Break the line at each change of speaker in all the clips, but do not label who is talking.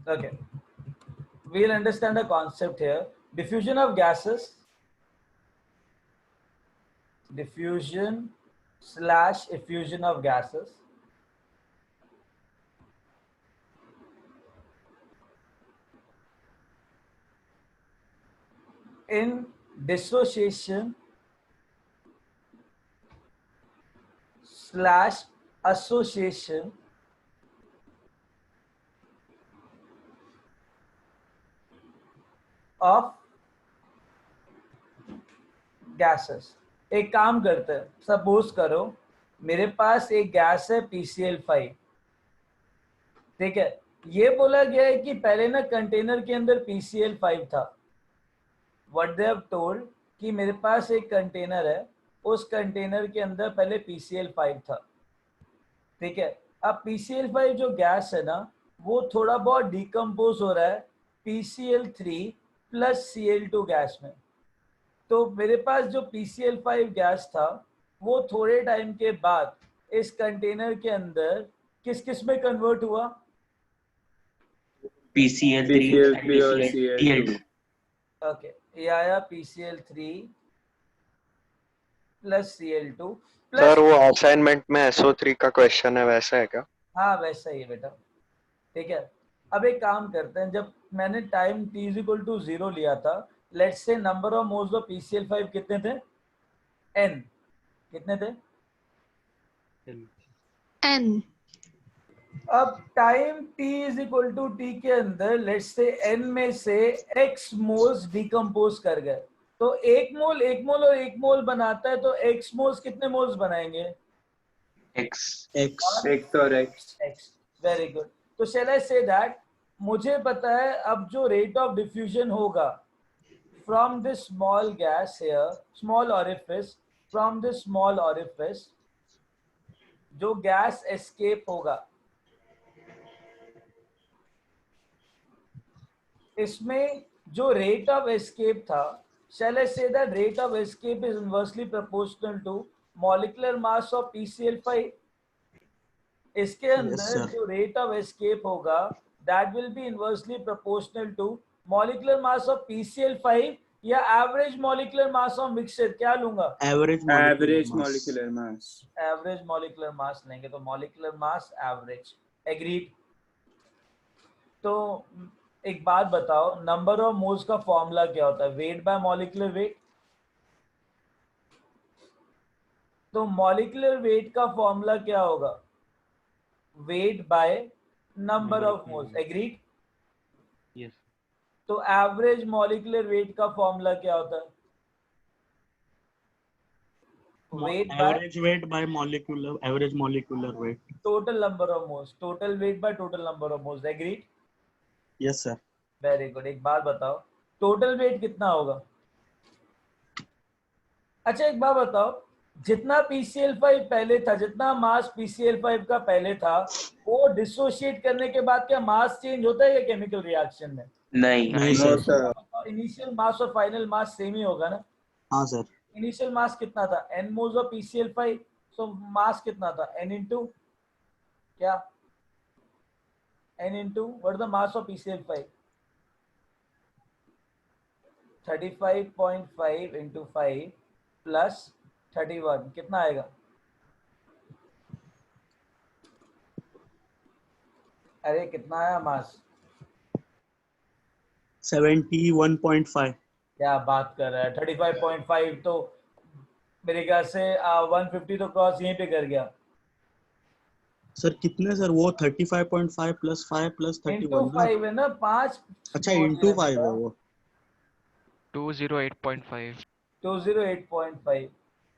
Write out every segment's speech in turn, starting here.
Okay, we'll understand the concept here. Diffusion of gases, diffusion slash effusion of gases. In dissociation slash association of gases. एक काम करते हैं, suppose करो मेरे पास एक गैस है PCl5, ठीक है। ये बोला गया है कि पहले ना कंटेनर के अंदर PCl5 था। व्हाट दे हैव टोल्ड कि मेरे पास एक कंटेनर है, उस कंटेनर के अंदर पहले PCl5 था, ठीक है। अब PCl5 जो गैस है ना, वो थोड़ा बहुत डिकम्पोज हो रहा है PCl3 प्लस Cl2 गैस में। तो मेरे पास जो PCl5 गैस था वो थोड़े टाइम के बाद इस कंटेनर के अंदर किस किस में कन्वर्ट हुआ?
PCl3
PCl3 और
and
Cl2.
ओके, ये आया PCl3 plus Cl2 plus.
Sir वो असाइनमेंट में SO3 का क्वेश्चन है, वैसा है क्या?
हाँ वैसा ही है बेटा, ठीक है। अब एक काम करते हैं, जब मैंने time t is equal to 0 लिया था, let's say number of moles of PCl5 कितने थे? n कितने थे?
n।
अब time t is equal to T के अंदर लेट्स से n में से x मोल्स डिकम्पोज कर गए, तो एक मोल और एक मोल बनाता है, तो x मोल्स कितने मोल्स बनाएंगे?
X.
X और X.
x, very good. तो शैल आई से दैट, मुझे पता है अब जो रेट ऑफ डिफ्यूजन होगा from this small gas here, small orifice, from this small orifice जो गैस एस्केप होगा, इसमें जो रेट ऑफ एस्केप था, shall I say that rate of escape is inversely proportional to molecular mass of PCl5? इसके अंदर जो rate of escape होगा that will be inversely proportional to molecular mass of PCl5 या average molecular mass of mixture. क्या लूंगा?
Average molecular mass.
Average molecular मास लेंगे, तो molecular mass average. Agreed. तो एक बात बताओ, नंबर ऑफ मोल्स का फॉर्मूला क्या होता है? Weight by molecular weight. तो मॉलिक्यूलर वेट का फॉर्मूला क्या होगा? Weight by number of moles. Agreed?
Yes.
तो एवरेज मॉलिक्यूलर वेट का फॉर्मूला क्या होता है? Weight by
average weight by molecular, average molecular wait.
Total number of moles, total weight by total number of moles. Agreed?
Yes sir.
Very good. एक बात बताओ, total weight कितना होगा? अच्छा एक बात बताओ, जितना PCl5 पहले था, जितना मास PCl5 का पहले था, वो डिसोशिएट करने के बाद क्या मास चेंज होता है या केमिकल रिएक्शन में?
नहीं.
नहीं
No,
sir.
sir.
Initial mass और फाइनल मास सेम ही होगा ना?
हाँ सर।
इनिशियल मास कितना था? n मोल्स ऑफ PCl5, सो मास कितना था? n इंटू क्या? n into what the mass of PCl5? 35.5 into 5 plus 31 कितना आएगा? अरे कितना आया मास?
71.5।
क्या बात कर रहा है? 35.5 तो मेरे ख्याल से 150 तो क्रॉस यहीं पे कर गया।
सर कितने सर? वो 35.5 प्लस 5 प्लस
इंटू
31 ना?
5 है ना, 5।
अच्छा इंटू 5 है वो।
208.5।
208.5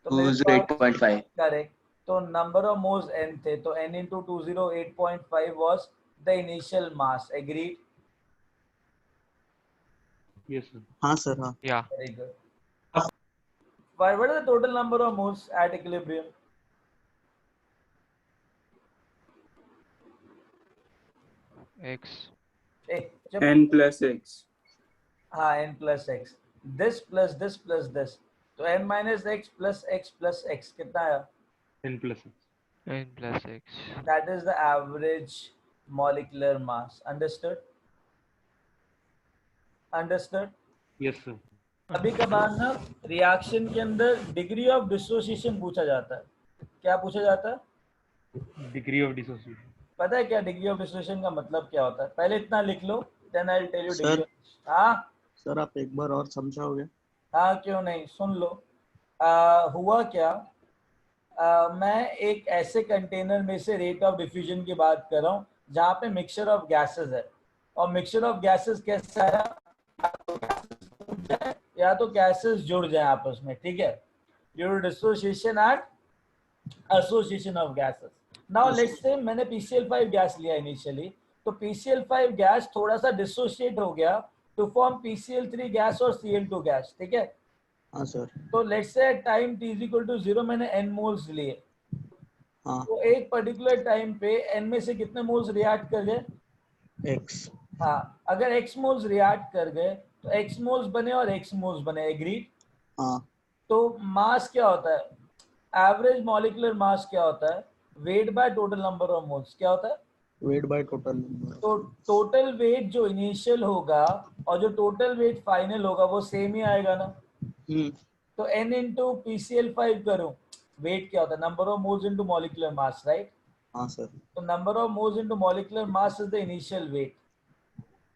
तो मेरे पास
208.5.
करेक्ट। तो नंबर ऑफ मोल्स n थे, तो n into 208.5 was the initial mass. Agreed?
Yes sir. हाँ सर हाँ।
या
very good. What is the total number of moles at equilibrium?
x
N plus X.
हाँ, n plus x, this plus this plus this, तो n minus x plus x कितना आया?
n plus
n plus x।
That is the average molecular mass. Understood? Understood?
Yes, sir.
अभी कभार ना reaction के अंदर degree of dissociation पूछा जाता है. क्या पूछा जाता है?
Degree of dissociation.
पता है क्या डिग्री ऑफ डिसोसिएशन का मतलब क्या होता है? पहले इतना लिख लो, then I will tell you
Sir.
Degree. हाँ
सर आप एक बार और समझाओगे?
हाँ, क्यों नहीं, सुन लो. हुआ क्या, मैं एक ऐसे कंटेनर में से रेट ऑफ डिफ्यूजन की बात कर रहा हूँ जहाँ पे मिक्सचर ऑफ गैसेस है, और मिक्सचर ऑफ गैसेस कैसा है, या तो गैसेस जुड़ जाए आपस में, ठीक है, due to dissociation and association of gases. Now let's say मैंने PCl5 गैस लिया इनिशियली, तो PCl5 गैस थोड़ा सा डिसोसिएट हो गया टू फॉर्म PCl3 गैस और Cl2 गैस, ठीक है.
हाँ सर.
तो let's say time t is equal to 0 मैंने n मोल्स लिए,
हाँ.
तो एक पर्टिकुलर टाइम पे n में से कितने मोल्स रिएक्ट कर गए?
X.
हाँ, अगर x मोल्स रिएक्ट कर गए तो x मोल्स बने और x मोल्स बने, एग्रीड?
हाँ.
तो मास क्या होता है, एवरेज मॉलिक्यूलर मास क्या होता है, weight by total number of moles. क्या होता है?
Weight by total number.
तो टोटल वेट जो इनिशियल होगा और जो टोटल वेट फाइनल होगा वो सेम ही आएगा ना. तो n इंटू PCl5 करूं, वेट क्या होता है, number of moles into molecular mass, right?
हाँ सर.
तो number of moles into molecular mass is the initial weight,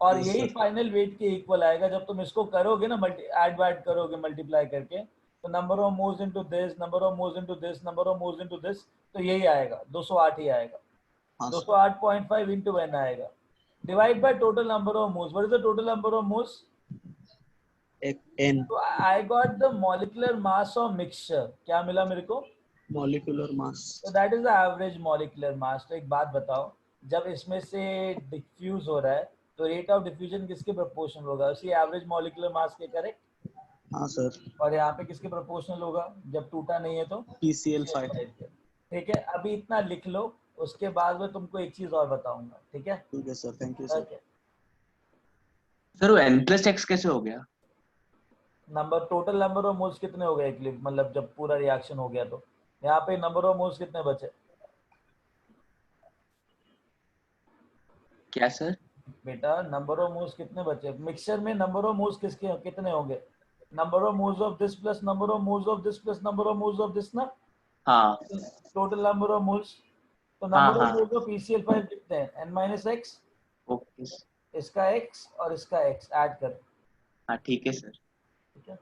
और
Yes,
यही
sir.
फाइनल वेट के इक्वल आएगा जब तुम इसको करोगे ना, ऐड करोगे मल्टीप्लाई करके, तो number of moles into this, number of moles into this, number of moles into this, तो यही आएगा 208 ही आएगा.
हाँ सर.
208.5 इंटू n आएगा, divide by total number of moles. What is the total number of moles?
N.
तो I got the molecular mass of mixture. क्या मिला मेरे को?
Molecular mass.
तो that is the average molecular mass. तो एक बात बताओ, जब इसमें से डिफ्यूज हो रहा है तो रेट ऑफ डिफ्यूजन किसके प्रोपोर्शनल होगा? उसी एवरेज मॉलिक्यूलर मास के, करेक्ट?
हाँ सर.
और यहाँ पे किसके प्रोपोर्शनल होगा जब टूटा नहीं है तो?
PCl5.
ठीक है, अभी इतना लिख लो, उसके बाद में तुमको एक चीज और बताऊंगा, ठीक है?
ठीक है sir. Thank you sir.
Okay.
Sir वो n+x कैसे हो गया?
Number, total number of moles कितने हो गए, मतलब जब पूरा रिएक्शन हो गया तो यहाँ पे नंबर ऑफ मोल्स कितने बचे?
क्या सर?
बेटा नंबर ऑफ मोल्स कितने बचे मिक्सचर में? नंबर ऑफ मोल्स किसके कितने होंगे? Number of moles of this plus number of moles of this plus number of moles of this ना,
हाँ
टोटल नंबर ऑफ मोल्स. तो
हाँ
नंबर ऑफ
हाँ.
मोल्स ऑफ PCl5 कितने हैं? n-x,
okay.
इसका x और इसका x ऐड कर,
हाँ ठीक है सर.
ठीक है?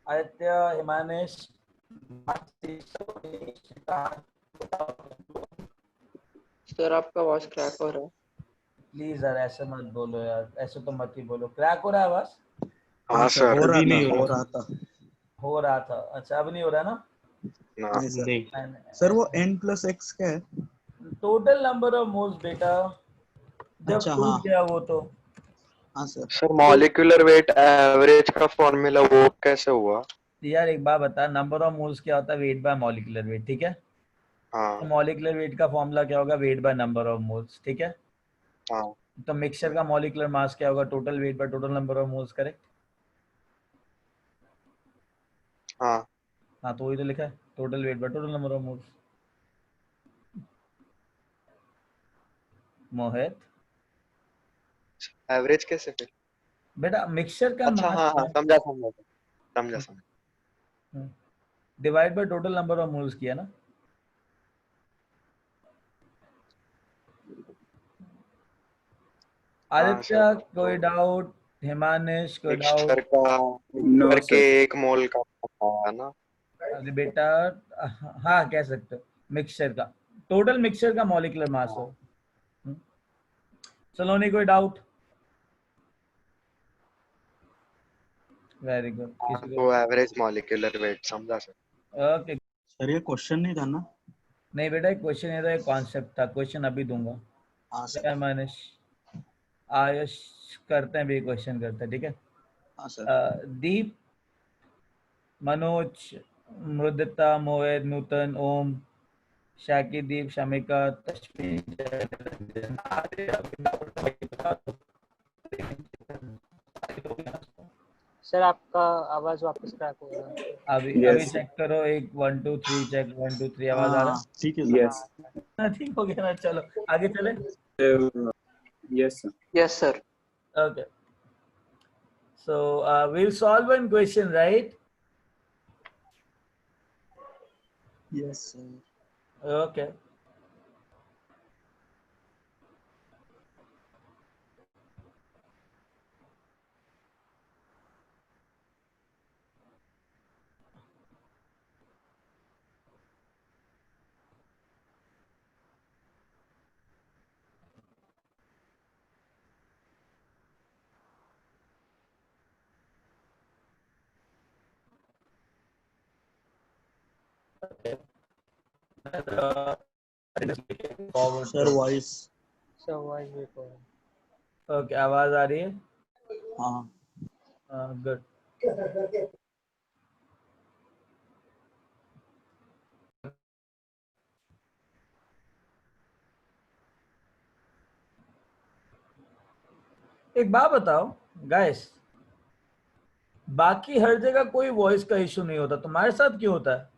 आदित्य, हिमानेश,
सर आपका वॉइस क्रैक हो रहा है.
प्लीज यार ऐसे मत बोलो यार, ऐसे तो मत ही बोलो. क्रैक हो रहा है आवाज?
हाँ सर.
हो रहा
अभी
था.
नहीं
हो रहा था.
हो रहा था. अच्छा, अब नहीं हो रहा ना?
ना.
नहीं सर.
नहीं.
सर वो N+X क्या है?
टोटल नंबर ऑफ मोल्स बेटा, जब
अच्छा,
टूट
हाँ.
गया वो तो.
हाँ sir.
Sir molecular weight average का फॉर्मूला वो कैसे हुआ?
यार एक बात बता, नंबर ऑफ मोल्स क्या होता है? वेट बाय मॉलिक्यूलर वेट, ठीक है? तो
हाँ
मॉलिक्यूलर वेट का फॉर्मूला क्या होगा? Weight by number of moles, ठीक है?
हाँ.
तो मिक्सचर का मॉलिक्यूलर मास क्या होगा? Total weight by total number of moles, correct?
हाँ.
हाँ, तो वही तो लिखा है, total weight by total number of moles. Mohit
average कैसे फिर?
बेटा, मिक्सचर का
अच्छा हाँ हाँ, समझा समझा समझा समझा.
Divide by total number of moles किया ना. आदित्य,
सर.
कोई डाउट? हिमानेश, कोई
मिक्सचर
डाउट?
का
No,
करके
sir.
1 मोल का है ना?
अरे बेटा, हाँ कह सकते हो. मिक्सचर का टोटल मिक्सचर का मॉलिक्यूलर मास हो. सलोनी, कोई डाउट? Very good. किसी को?
तो एवरेज मॉलिक्यूलर वेट समझा सर.
ओके.
सर ये क्वेश्चन नहीं था ना?
नहीं बेटा, एक क्वेश्चन ये था, एक कॉन्सेप्ट था. क्वेश्चन अभी दूंगा.
हाँ सर.
क्या मानिश, आयुष करते हैं भी क्वेश्चन करते हैं, ठीक है?
हाँ सर.
दीप, मनोज, मृदिता, मोहित, नूतन, ओम, शाकिदीप, शमिका, तश्मी, जयरंजन, आर्य, अभिनव,
सर आपका आवाज वापस क्रैक हो रहा है।
अभी
Yes.
चेक करो, एक 1 2 3 चेक, 1 2 3 आवाज आ रहा
हाँ ठीक है सर।
Yes.
है? ठीक हो गया ना, चलो आगे चले।
Yes, sir.
Yes sir.
Okay, so we'll solve one question, right?
Yes sir.
Okay. Forward.
Sir voice.
Sir voice break हो रहा है।
Okay, आवाज आ रही है?
हाँ
Good. एक बात बताओ गाइस, बाकी हर जगह कोई वॉइस का इशू नहीं होता, तुम्हारे साथ क्यों होता है?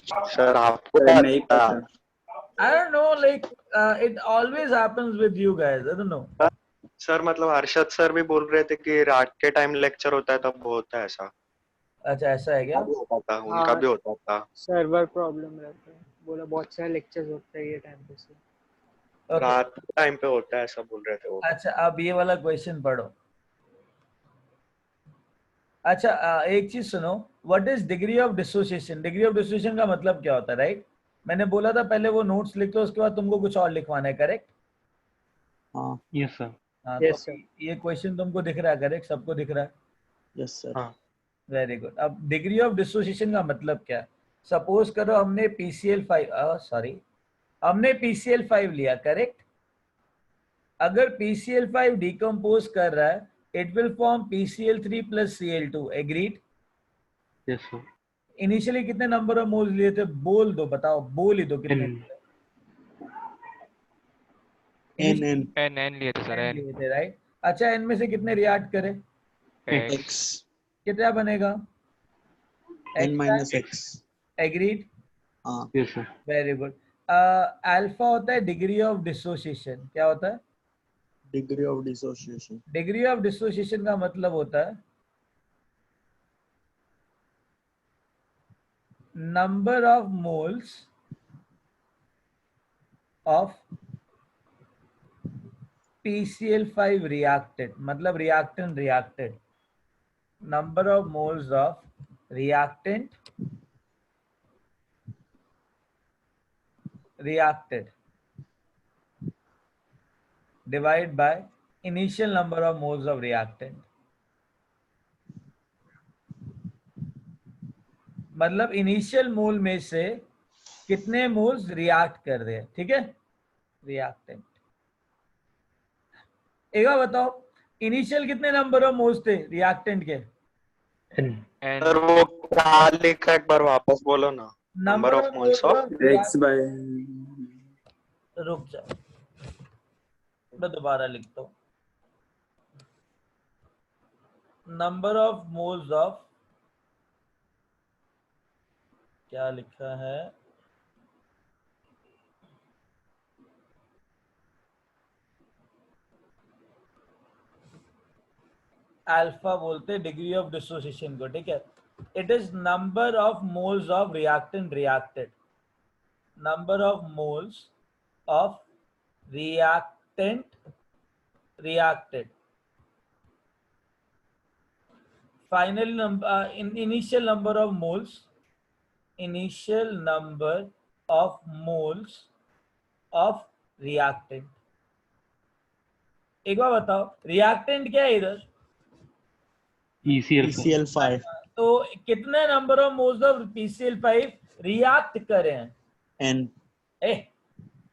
सर आपको
Sir,
क्या
नहीं
लगता है?
पता।
I don't know, like it always happens with you guys. I don't know.
Sir मतलब हर्षद सर भी बोल रहे थे कि रात के टाइम लेक्चर होता है तब होता है ऐसा।
अच्छा ऐसा है क्या?
उनका भी होता था, उनका भी होता था।
सर्वर प्रॉब्लम रहता है, बोला बहुत सारे लेक्चर्स होते हैं ये टाइम पे से।
Okay.
रात के टाइम पे होता है ऐसा बोल रहे थे वो।
अच्छा अब ये वाला क्वेश्चन पढ़ो। अच्छा एक चीज सुनो, what is degree of dissociation? Degree of dissociation का मतलब क्या होता है, राइट? मैंने बोला था पहले वो नोट्स लिख लो, उसके बाद तुमको कुछ और लिखवाना है, करेक्ट?
हाँ
यस सर।
हाँ
Yes,
तो
sir.
ये क्वेश्चन तुमको दिख रहा है, करेक्ट? सबको दिख रहा है?
Yes sir.
हाँ
वेरी गुड। अब डिग्री ऑफ डिसोसिएशन का मतलब क्या है? सपोज करो हमने PCl5 लिया, करेक्ट? अगर PCl5 डिकम्पोज कर रहा है, it will form PCl3 plus Cl2, agreed?
Yes sir.
Initially कितने नंबर ऑफ मोल्स लिए थे? बोल दो, बताओ, बोल ही दो कितने।
एन एन
एन लिए थे सर,
N
एन
लिए थे, राइट? अच्छा एन में से कितने रिएक्ट करे?
एक्स
एक्स
कितना बनेगा?
N minus X.
एग्रीड?
हाँ
yes sir.
Very good. Alpha होता है डिग्री ऑफ डिसोसिएशन। क्या होता है?
Degree of dissociation.
Degree of dissociation का मतलब होता है number of moles of PCl5 reacted, मतलब reactant reacted, number of moles of reactant reacted divided by initial number of moles of reactant. मतलब initial मोल में से कितने मोल्स रिएक्ट कर रहे हैं, ठीक है? रिएक्टेंट। एक बार बताओ, इनिशियल कितने नंबर ऑफ मोल्स थे रिएक्टेंट के?
एन
सर वो क्या लिखा एक बार वापस बोलो ना।
Number of moles of
X by
रुक जाओ, मैं दोबारा लिखता हूँ। नंबर ऑफ मोल्स ऑफ, क्या लिखा है? अल्फा बोलते हैं डिग्री ऑफ डिसोसिएशन को, ठीक है? It is number of moles of reactant reacted, number of moles of reactant reacted, final number, initial number of moles of reactant. एक बार बताओ रिएक्टेंट क्या है इधर?
PCl5।
तो कितने number of moles of PCl5 react करे हैं?
N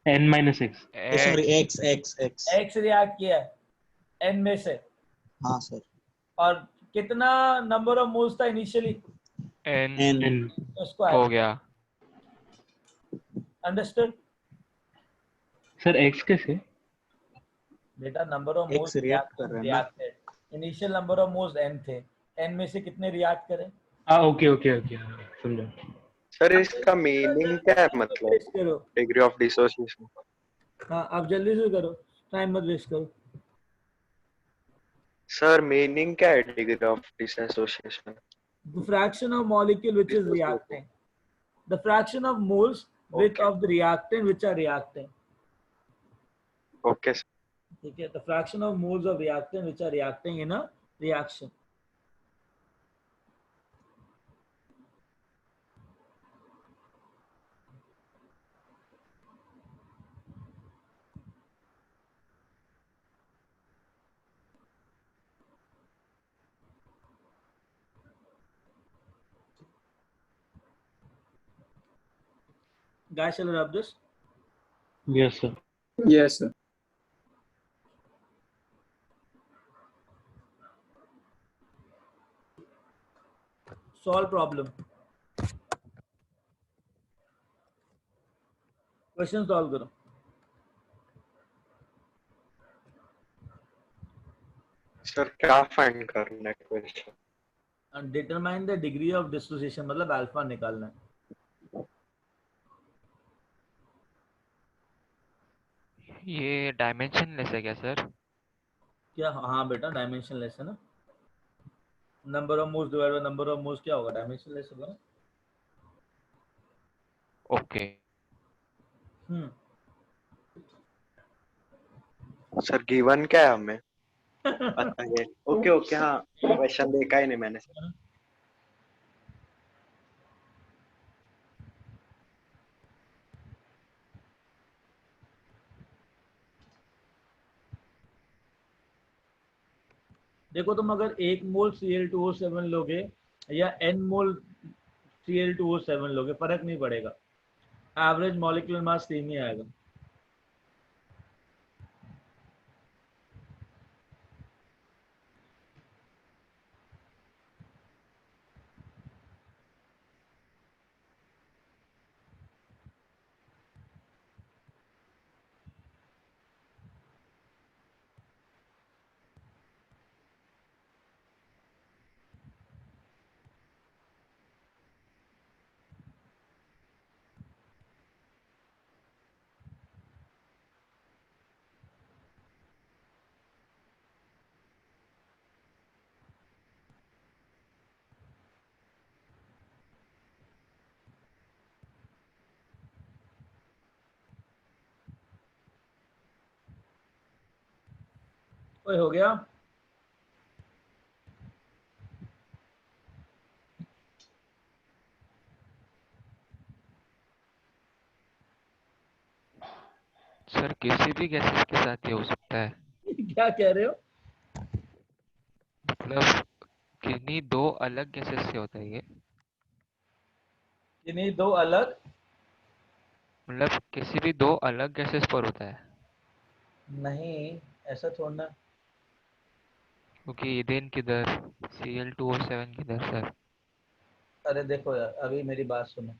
N minus X.
Sorry X X X.
X react किया है एन में से।
हाँ सर।
और कितना नंबर ऑफ मोल्स था इनिशियली?
N
N.
N.
हो
स्क्वायर.
गया.
अंडरस्टूड?
सर X कैसे?
बेटा number of
X
moles
react कर रहे हैं ना?
Reacted. Initial number of moles n थे. n में से कितने रिएक्ट करें?
ओके ओके ओके, समझा.
सर इसका मीनिंग क्या है, मतलब
वेस्ट करो.
Degree of dissociation?
हाँ आप जल्दी से करो, टाइम मत वेस्ट करो.
सर मीनिंग क्या है degree of dissociation?
The fraction of molecule which is reacting. The fraction of moles with
Okay.
of the reactant which are reacting.
Okay sir.
ठीक है. The fraction of moles of reactant which are reacting in a reaction. Guys, shall I rub this?
Yes sir.
Yes, sir.
Solve problem. Question solve करो.
Sir क्या find करना है question?
And determine the degree of dissociation. मतलब alpha निकालना है.
ये dimensionless है क्या सर?
क्या? हाँ बेटा डायमेंशनलेस है ना. Number of moles divide by number of moles क्या होगा? डायमेंशनलेस होगा ना.
ओके.
सर गिवन क्या है हमें? अच्छा ये ओके ओके. हाँ क्वेश्चन देखा ही नहीं मैंने.
देखो तुम अगर 1 मोल Cl2O7 लोगे या n मोल Cl2O7 लोगे फर्क नहीं पड़ेगा. एवरेज मॉलिक्यूलर मास सेम ही आएगा. ओए हो गया.
सर किसी भी गैसेस के साथ ये हो सकता है.
क्या कह रहे हो?
मतलब किन्हीं दो अलग गैसेस से होता है ये.
इन्हीं दो अलग.
मतलब किसी भी दो अलग गैसेस पर होता है.
नहीं ऐसा थोड़ा.
क्योंकि इथेन किधर, Cl2O7 किधर सर?
अरे देखो यार अभी मेरी बात सुनो.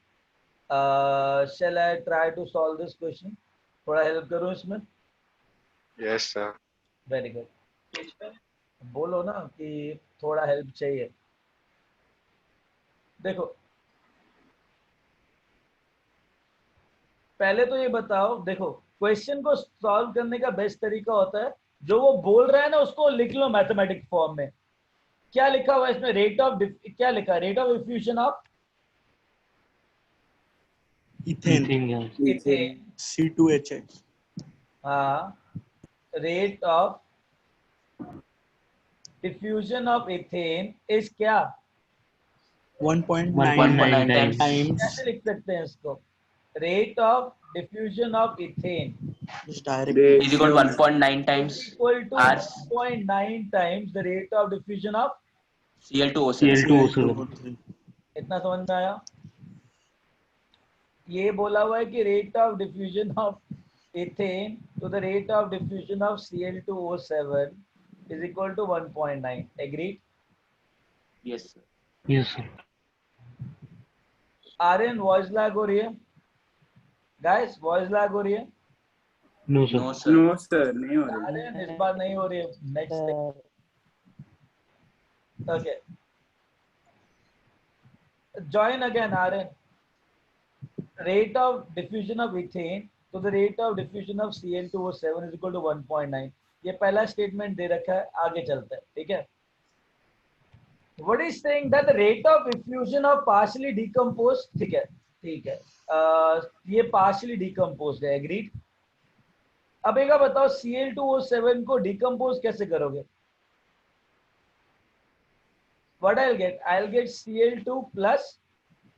shall I try to solve this question? थोड़ा हेल्प करो इसमें.
Yes sir.
Very good. बोलो ना कि थोड़ा हेल्प चाहिए. देखो पहले तो ये बताओ. देखो क्वेश्चन को सॉल्व करने का बेस्ट तरीका होता है जो वो बोल रहा है ना उसको लिख लो मैथमेटिक फॉर्म में. क्या लिखा हुआ है इसमें? रेट ऑफ क्या लिखा है? Rate of diffusion of
Ethane.
Ethane.
C2H8.
हाँ. Rate of diffusion of ethane is क्या?
1.9
1.9
times.
कैसे लिख सकते हैं इसको? Rate of diffusion of ethane
Just directly.
is equal to 1.9 times
equal to
R's
1.9 times the rate of diffusion of.
Cl2O7.
Cl2O7.
इतना समझ में आया? ये बोला हुआ है कि rate of diffusion of ethane to the rate of diffusion of Cl2O7 is equal to 1.9. Agree?
Yes sir.
Yes sir.
Aryan voice lag हो रही है गाइस, वॉइस लैग हो रही है?
No sir.
No sir.
No sir नहीं हो रही.
आर्यन इस बार नहीं हो रही है, next okay join again Aryan. Rate of diffusion of ethane to the rate of diffusion of Cl2O7 is equal to 1.9. ये पहला स्टेटमेंट दे रखा है, आगे चलते हैं, ठीक है. What is saying that the rate of diffusion of partially decomposed, ठीक है, ठीक है, ये partially decomposed है, agreed. अब एक बताओ Cl2O7 को डिकम्पोज कैसे करोगे? What I'll get? I'll get Cl2 plus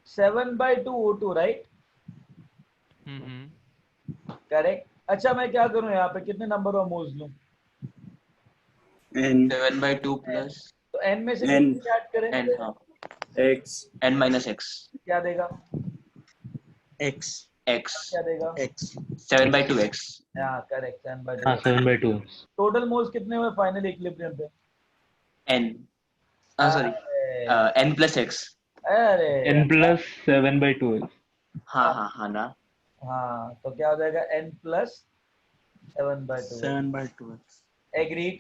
7/2 O2, right? Correct. अच्छा मैं क्या करूं यहाँ पे, कितने नंबर ऑफ मोल्स लूं?
N
7/2 plus
तो n में से
N.
कितने ऐड करें?
n. हाँ.
X
n minus x.
क्या देगा?
x
x.
क्या देगा?
x
7/2 x.
हाँ करेक्ट,
हाँ
7/2.
7/2.
टोटल मोल्स कितने हुए फाइनल इक्विलिब्रियम पे?
n. Sorry. n plus x.
अरे
n plus 7/2.
हाँ ना.
हाँ तो क्या हो जाएगा? n plus 7/2.
7/2 x.
एग्रीड.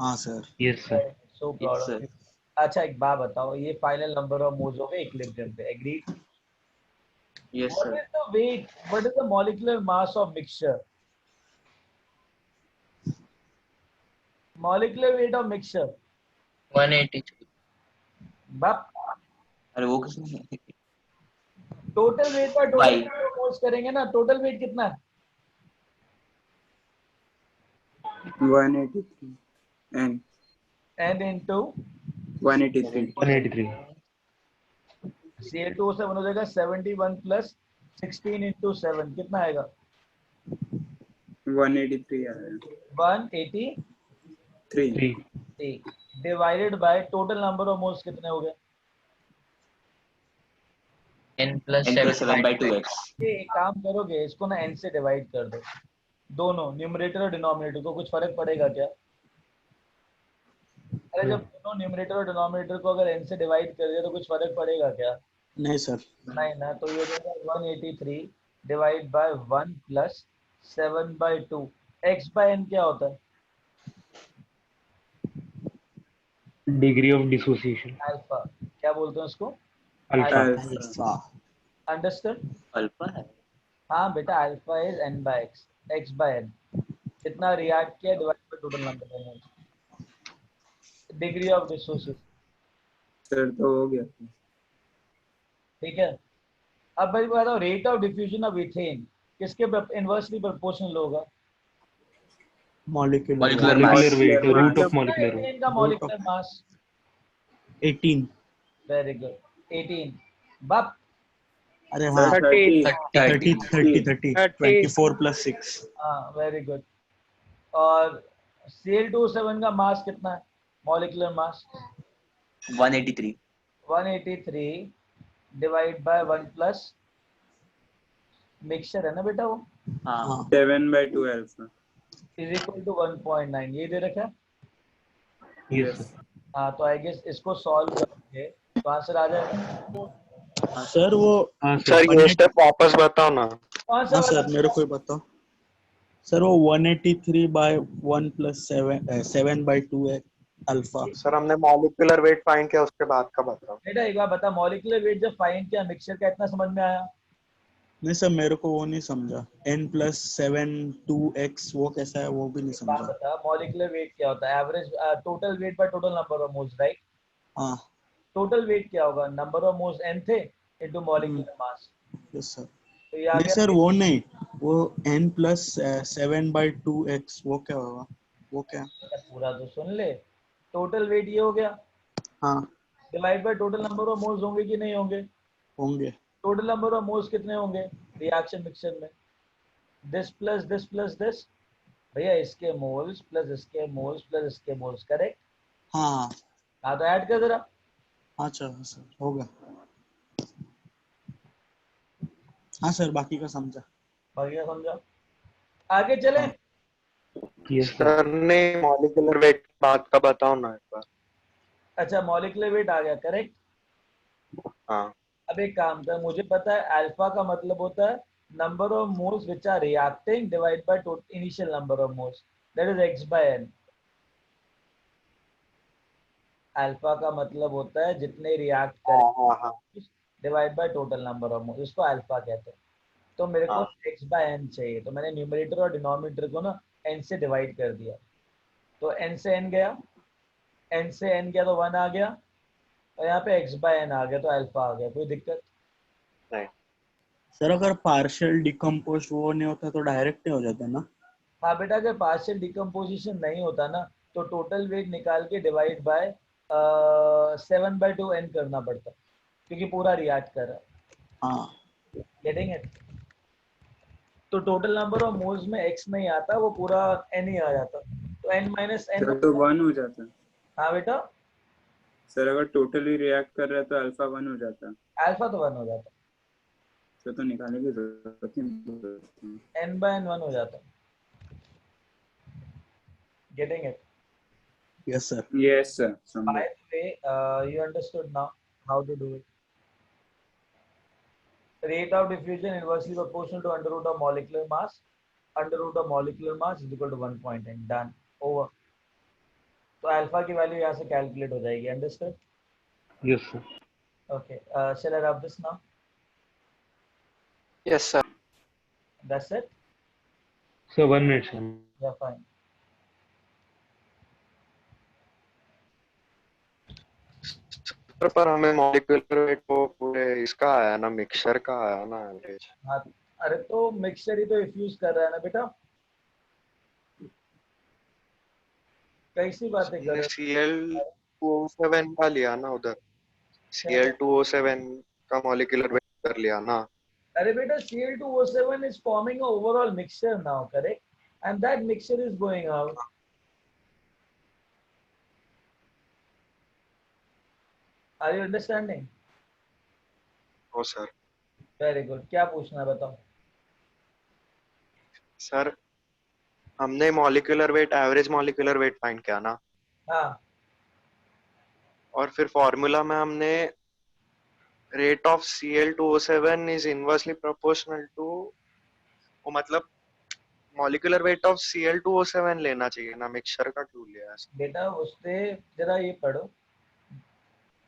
हाँ sir.
Yes sir.
So
Yes,
proud
sir.
Of you. अच्छा एक बात बताओ, ये फाइनल नंबर ऑफ मोल्स हो गए इक्विलिब्रियम पे, agreed.
Yes
What
sir.
is the weight? What is the molecular mass of mixture? Molecular weight of mixture.
183.
बप
अरे वो किसने?
टोटल वेट पर
Why?
टोटल मोल्स करेंगे ना, टोटल वेट कितना है?
183 N
n into
183
183.
Cl2O7 हो जाएगा 71 प्लस 16 into 7 कितना आएगा?
183 आया
183
3.
Divided by total number of moles कितने हो गए?
n plus 7/2 x.
ये एक काम करोगे, इसको ना n से डिवाइड कर दो, दोनों न्यूमरेटर और डिनोमिनेटर को, कुछ फर्क पड़ेगा क्या? अरे जब दोनों न्यूमरेटर और डिनोमिनेटर को अगर n से डिवाइड कर दिया तो कुछ फर्क पड़ेगा क्या?
नहीं सर.
नहीं ना, तो ये हो जाएगा 183 divide by 1 plus 7/2. x by n क्या होता है?
Degree of dissociation.
अल्फा. क्या बोलते हैं उसको?
Alpha.
अल्फा.
अंडरस्टूड?
अल्फा है.
हाँ बेटा, alpha is n by x, x by n. कितना रिएक्ट किया divide by total number of moles. Degree of dissociation.
Sir तो हो गया.
ठीक है. अब भाई बताओ, rate of diffusion of ethane किसके इनवर्सली प्रोपोर्शनल होगा?
Molecular
Molecular
Molecular weight.
Molecular
Root
mass.
of molecular weight.
Ethane का मॉलिक्यूलर मास.
18.
Very good. 18. बप
अरे हाँ.
30.
30 24 plus 6.
हाँ वेरी गुड. और Cl2O7 का मास कितना है? Molecular mass
183.
183 divide by 1 plus mixture है ना बेटा, वो
हाँ.
हाँ.
7/2 alpha.
Is equal to 1.9. ये दे रखा है.
Yes sir.
हाँ तो आई गेस इसको सॉल्व करेंगे तो आंसर आ जाएगा.
सर वो
हाँ
सर
sir.
ये स्टेप वापस बताओ ना.
कौन सा
हाँ
वाला?
सर मेरे को ही बताओ. सर वो 183 by 1 plus 7/2 है अल्फा.
सर हमने मॉलिक्यूलर वेट फाइंड किया, उसके बाद का बताओ.
बेटा एक बार बता, मॉलिक्यूलर वेट जब फाइंड किया मिक्सचर का, इतना समझ में आया?
नहीं सर मेरे को वो नहीं समझा. n plus 7 2x वो कैसा है वो भी नहीं
बात
समझा.
बता, मॉलिक्यूलर वेट क्या होता है? Average total weight by total number of moles, right?
हाँ.
टोटल वेट क्या होगा? नंबर ऑफ मोल्स n थे into molecular mass.
Yes sir.
तो ये आ
नहीं
गया.
सर वो नहीं, वो n plus 7/2x वो क्या होगा? वो क्या?
पूरा तो सुन ले. टोटल वेट ये हो गया,
हाँ
divide by total number of moles होंगे कि नहीं होंगे?
होंगे.
टोटल नंबर ऑफ मोल्स कितने होंगे रिएक्शन मिक्सचर में? This plus this plus this. भैया इसके मोल्स प्लस इसके मोल्स प्लस इसके मोल्स, करेक्ट?
हाँ
हाँ तो ऐड कर जरा.
हाँ चलो सर होगा. हाँ सर बाकी का समझा.
बढ़िया समझा. आगे चले.
Yes sir.
सर ने मॉलिक्यूलर वेट बात का बताओ ना एक बार.
अच्छा मॉलिक्यूलर वेट आ गया, करेक्ट?
हाँ
अब एक काम कर, मुझे पता है अल्फा का मतलब होता है number of moles which are reacting divide by initial number of moles, that is x by n। Alpha का मतलब होता है जितने रिएक्ट करें divide by total number of moles, इसको अल्फा कहते हैं। तो मेरे को x by n चाहिए, तो मैंने न्यूमरेटर और डिनोमिनेटर को ना n से डिवाइड कर दिया, तो n से n गया, n से n गया तो 1 आ गया, और यहाँ पे x by n आ गया तो अल्फा आ गया। कोई दिक्कत?
सर अगर पार्शियल डिकम्पोज वो नहीं होता तो डायरेक्ट हो जाता है ना?
हाँ बेटा, अगर पार्शियल डिकम्पोजिशन नहीं होता ना तो टोटल वेट निकाल के डिवाइड बाय 7/2 n करना पड़ता, क्योंकि पूरा रिएक्ट कर रहा है।
हाँ
गेटिंग इट? तो टोटल नंबर ऑफ मोल्स में x नहीं आता, वो पूरा n ही आ जाता, तो n माइनस n।
सर तो 1 हो जाता है।
हाँ बेटा,
सर अगर टोटली रिएक्ट कर रहा है तो अल्फा 1 हो जाता है।
अल्फा तो 1 हो जाता,
तो निकालने की जरूरत नहीं।
n by n 1 हो जाता। Getting it?
Yes sir.
Yes sir,
By
समझा।
the way, you understood now how to do it. Rate of diffusion inversely proportional to under root of molecular mass. Under root of molecular mass is equal to 1.n. Done. Over. तो alpha की value यहाँ से calculate हो जाएगी। Understood?
Yes, sir.
Okay. Shall I rub this now?
Yes, sir.
That's it?
So 1 minute, sir.
Yeah, fine.
पर हमें molecular weight को पूरे इसका आया ना, मिक्सचर का आया ना एवरेज।
हाँ, अरे तो मिक्सचर ही तो इफ्यूज कर रहा है ना बेटा, कैसी बातें कर रहे हो?
Cl2O7 का लिया ना उधर, Cl2O7 का मॉलिक्यूलर वेट कर लिया ना।
अरे बेटा, Cl2O7 is forming an overall mixture now, correct? And that mixture is going out. Are you understanding?
ओ सर।
Very good. क्या पूछना है बताओ?
सर हमने molecular weight, average molecular weight find किया ना,
हाँ,
और फिर फॉर्मूला में हमने rate of Cl2O7 is inversely proportional to, वो मतलब मॉलिक्यूलर वेट ऑफ Cl2O7 लेना चाहिए ना, मिक्सचर का क्यों लिया ऐसा?
बेटा उससे जरा ये पढ़ो,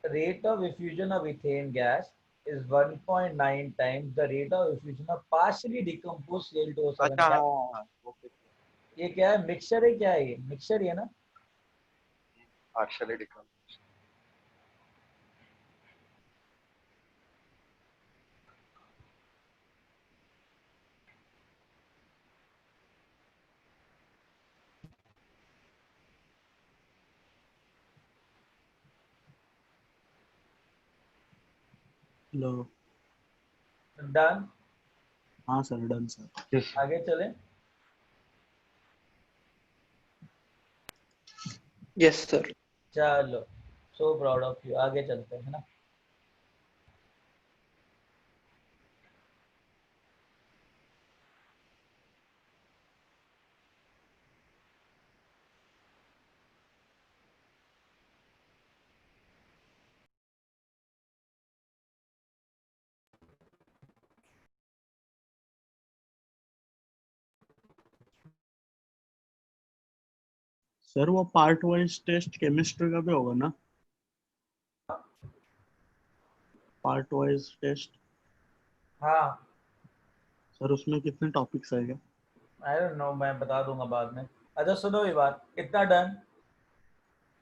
rate of diffusion of ethane gas is 1.9 times the rate of diffusion of partially decomposed Cl2O7
अच्छा
gas.
हाँ, ओके,
ये क्या है? मिक्सचर है? क्या है ये? मिक्सचर ही है ना?
Partially decompose.
हेलो।
डन?
हाँ sir, done sir.
Yes, sir.
आगे चले?
Yes sir.
चलो, सो प्राउड ऑफ यू। आगे चलते हैं ना।
सर वो पार्ट वाइज टेस्ट केमिस्ट्री का भी होगा ना? पार्ट वाइज टेस्ट
हाँ,
सर, उसमें कितने टॉपिक्स आएगा?
आई डोंट नो, मैं बता दूंगा बाद में। अच्छा सुनो ये बात, इतना डन?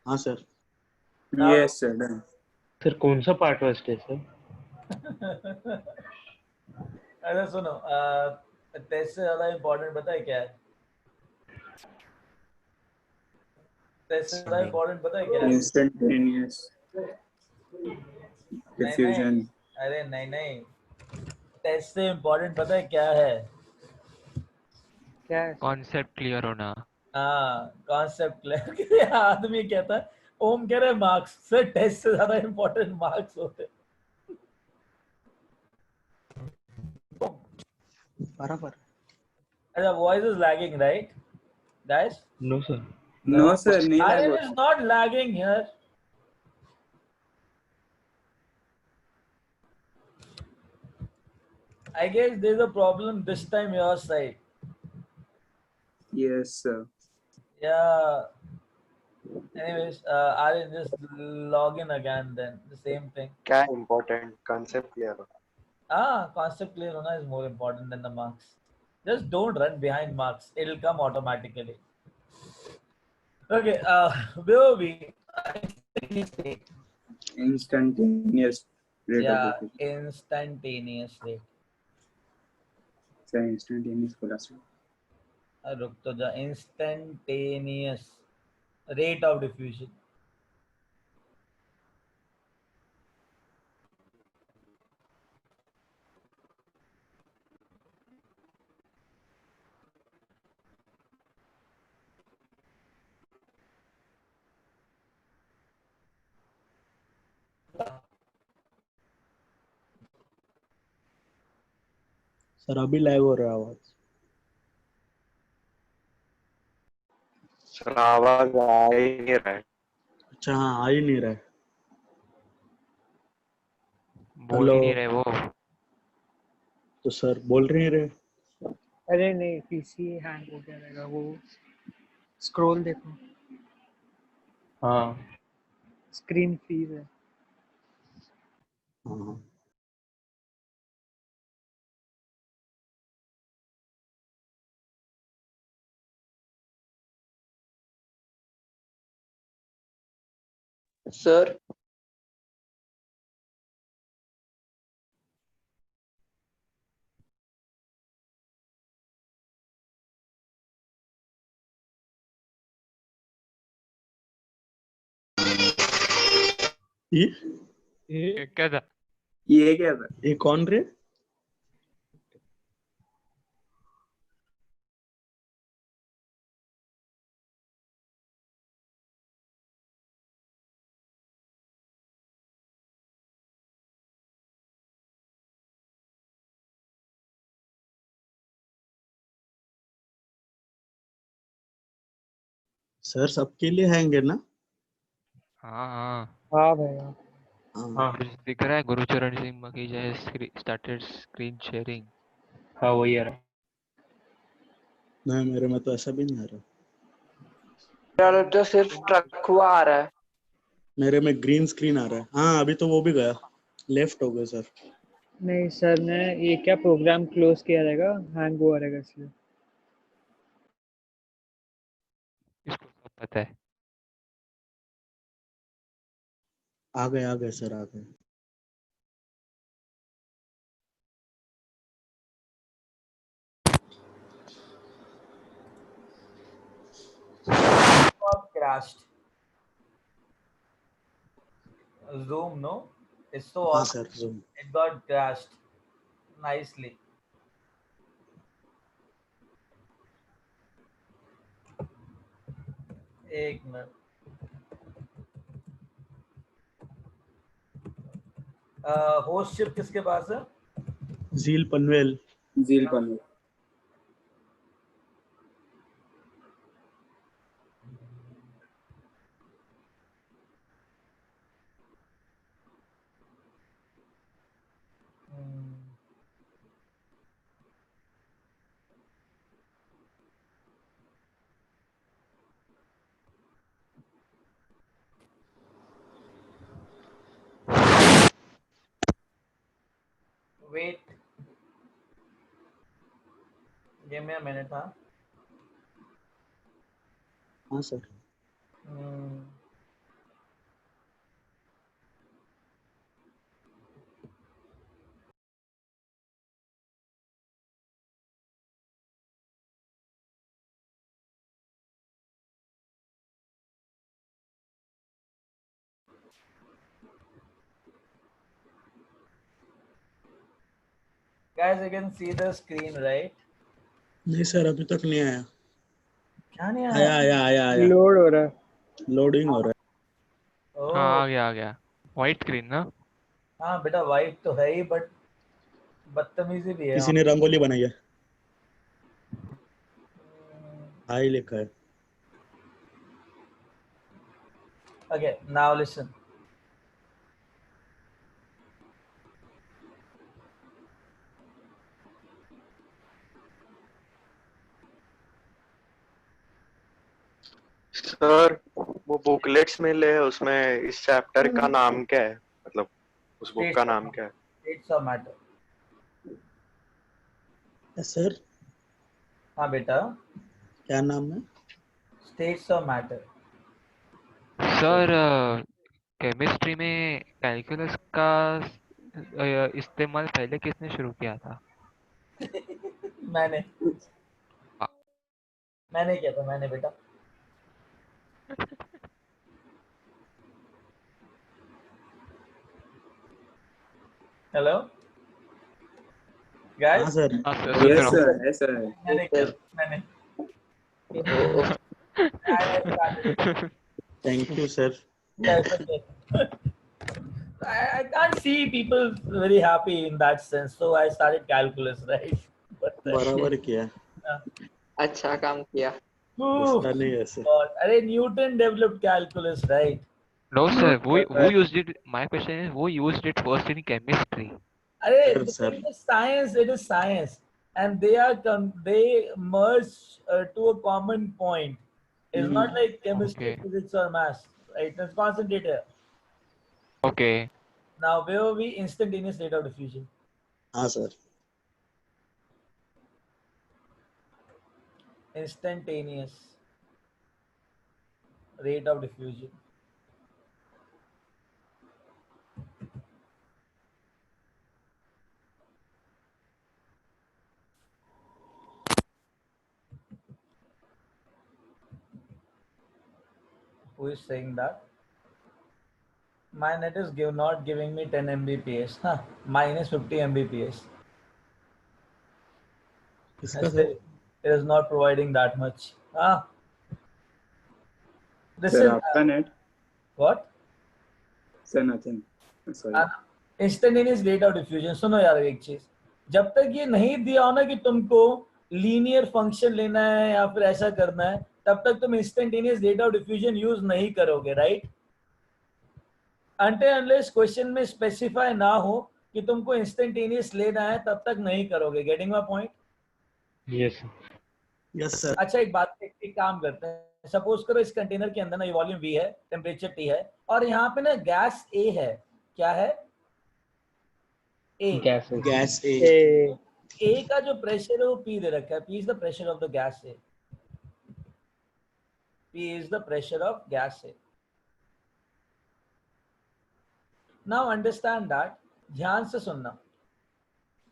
हाँ sir.
Yes sir, done.
Sir, कौन सा पार्ट वाइज टेस्ट है?
अच्छा सुनो, टेस्ट से ज्यादा इम्पोर्टेंट पता है क्या है? टेस्ट से ज्यादा इम्पोर्टेंट पता है क्या है?
इंस्टेंटेनियस
नहीं
डिफ्यूजन।
अरे नहीं नहीं, टेस्ट से इम्पोर्टेंट पता है क्या है?
क्या है?
कॉन्सेप्ट क्लियर होना।
हाँ, कॉन्सेप्ट क्लियर। आदमी कहता है, ओम कह रहे मार्क्स से टेस्ट से ज्यादा इम्पोर्टेंट मार्क्स होते।
बराबर।
अच्छा, voice is lagging right guys?
No, sir.
No sir, नहीं
Aryan
लगा।
is not lagging here. I guess there's a problem this time your side.
Yes, sir.
Yeah. Anyways, Aryan, just log in again then. The same thing.
क्या important concept clear हो?
Concept clear hona is more important than the marks. Just don't run behind marks. It'll come automatically. Okay, where were we?
Instantaneous rate of
Yeah,
diffusion.
instantaneous rate.
Sir, instantaneous बोला sir.
रुक तो जा. Instantaneous rate of diffusion.
Sir अभी lag हो रहा है आवाज.
Sir आवाज आ ही नहीं रहा है.
अच्छा हाँ, आ ही नहीं रहा है.
बोल ही
हेलो.
नहीं रहे वो.
तो सर बोल नहीं रहे.
अरे नहीं, पीसी हैंग हो गया रहेगा वो. स्क्रॉल देखो,
हाँ.
स्क्रीन फ्रीज है.
हाँ.
सर
ये
क्या था?
ये क्या था?
ये कौन रे? सर सबके लिए हैंग है ना?
हाँ हाँ.
हाँ भैया.
हाँ.
हाँ.
कुछ दिख रहा है? Gurucharan Singh Makija started screen sharing.
हाँ वही आ रहा है.
नहीं, मेरे में तो ऐसा भी नहीं आ रहा.
मेरा तो सिर्फ ट्रक हुआ आ रहा है.
मेरे में ग्रीन स्क्रीन आ रहा है. हाँ अभी तो वो भी गया. लेफ्ट हो गया सर.
नहीं सर ने ये क्या प्रोग्राम क्लोज किया रहेगा, हैंग हुआ रहेगा इसलिए.
इसको सब पता है.
आ गए सर, आ गए.
Got crashed. Zoom, no? It's so
हाँ
awesome.
Sir. Zoom.
It got crashed nicely. एक मिनट. होस्ट शिप किसके पास है?
झील Panvel.
Zeal panel.
Wait. Give me a minute, huh?
हाँ sir.
Guys, you can see the screen, right?
नहीं sir अभी तक नहीं आया.
क्या नहीं
आया
आया?
आया आया आया.
लोड हो रहा है.
लोडिंग हो रहा है.
ओह,
हाँ आ गया. व्हाइट स्क्रीन ना?
हाँ बेटा, वाइट तो है ही, बट बदतमीजी भी है.
किसी ने रंगोली बनाई है. हाई लिखा है.
Okay, now listen.
सर वो बुकलेट्स मिले हैं, उसमें इस चैप्टर का नाम क्या है, मतलब उस बुक का नाम क्या है?
States of matter.
सर
हाँ बेटा,
क्या नाम है?
States of matter.
Sir chemistry में कैलकुलस का इस्तेमाल पहले किसने शुरू किया था?
मैंने
हाँ।
मैंने किया था, मैंने बेटा। हेलो
हाँ
गाइस,
सर।
हाँ सर,
Yes,
सुन रहा
sir. Yes, sir.
मैंने किया, मैंने। I started.
हूँ।
Thank you sir.
Yes, okay. I can't see people very happy in that sense, so I started calculus, right? But
बराबर किया।
अच्छा काम किया।
उसका नहीं ऐसे।
God, अरे Newton developed calculus, right?
No sir, who used it? My question is, who used it first in chemistry?
अरे
Sir.
it is science, it is science, and they merge to a common point. It's not like chemistry,
Okay.
physics, or math, right? It's concentrated.
Okay.
Now, where were we? Instantaneous rate of diffusion.
हाँ sir.
Instantaneous rate of diffusion. Who is saying that? My net is not giving me 10 Mbps. Huh? Minus 50 Mbps.
इसका sir.
It is not providing that much. Ah.
Sir,
Listen.
आपका net?
What?
Sir, nothing. Sorry.
Instantaneous rate of diffusion. सुनो यार एक चीज, जब तक ये नहीं दिया हो ना कि तुमको लीनियर फंक्शन लेना है या फिर ऐसा करना है, तब तक तुम instantaneous rate of diffusion use नहीं करोगे, राइट? अनटिल अनलेस क्वेश्चन में स्पेसिफाई ना हो कि तुमको इंस्टेंटेनियस लेना है, तब तक नहीं करोगे। Getting my point?
Yes
yes sir.
अच्छा एक बात, एक काम करते हैं। सपोज करो इस कंटेनर के अंदर ना ये वॉल्यूम V है, टेम्परेचर T है, और यहाँ पे ना गैस A है। क्या है? A।
Gas A.
A
A का जो प्रेशर है वो P दे रखा है। P is the pressure of the gas A। P is the pressure of gas A. Now understand that, ध्यान से सुनना,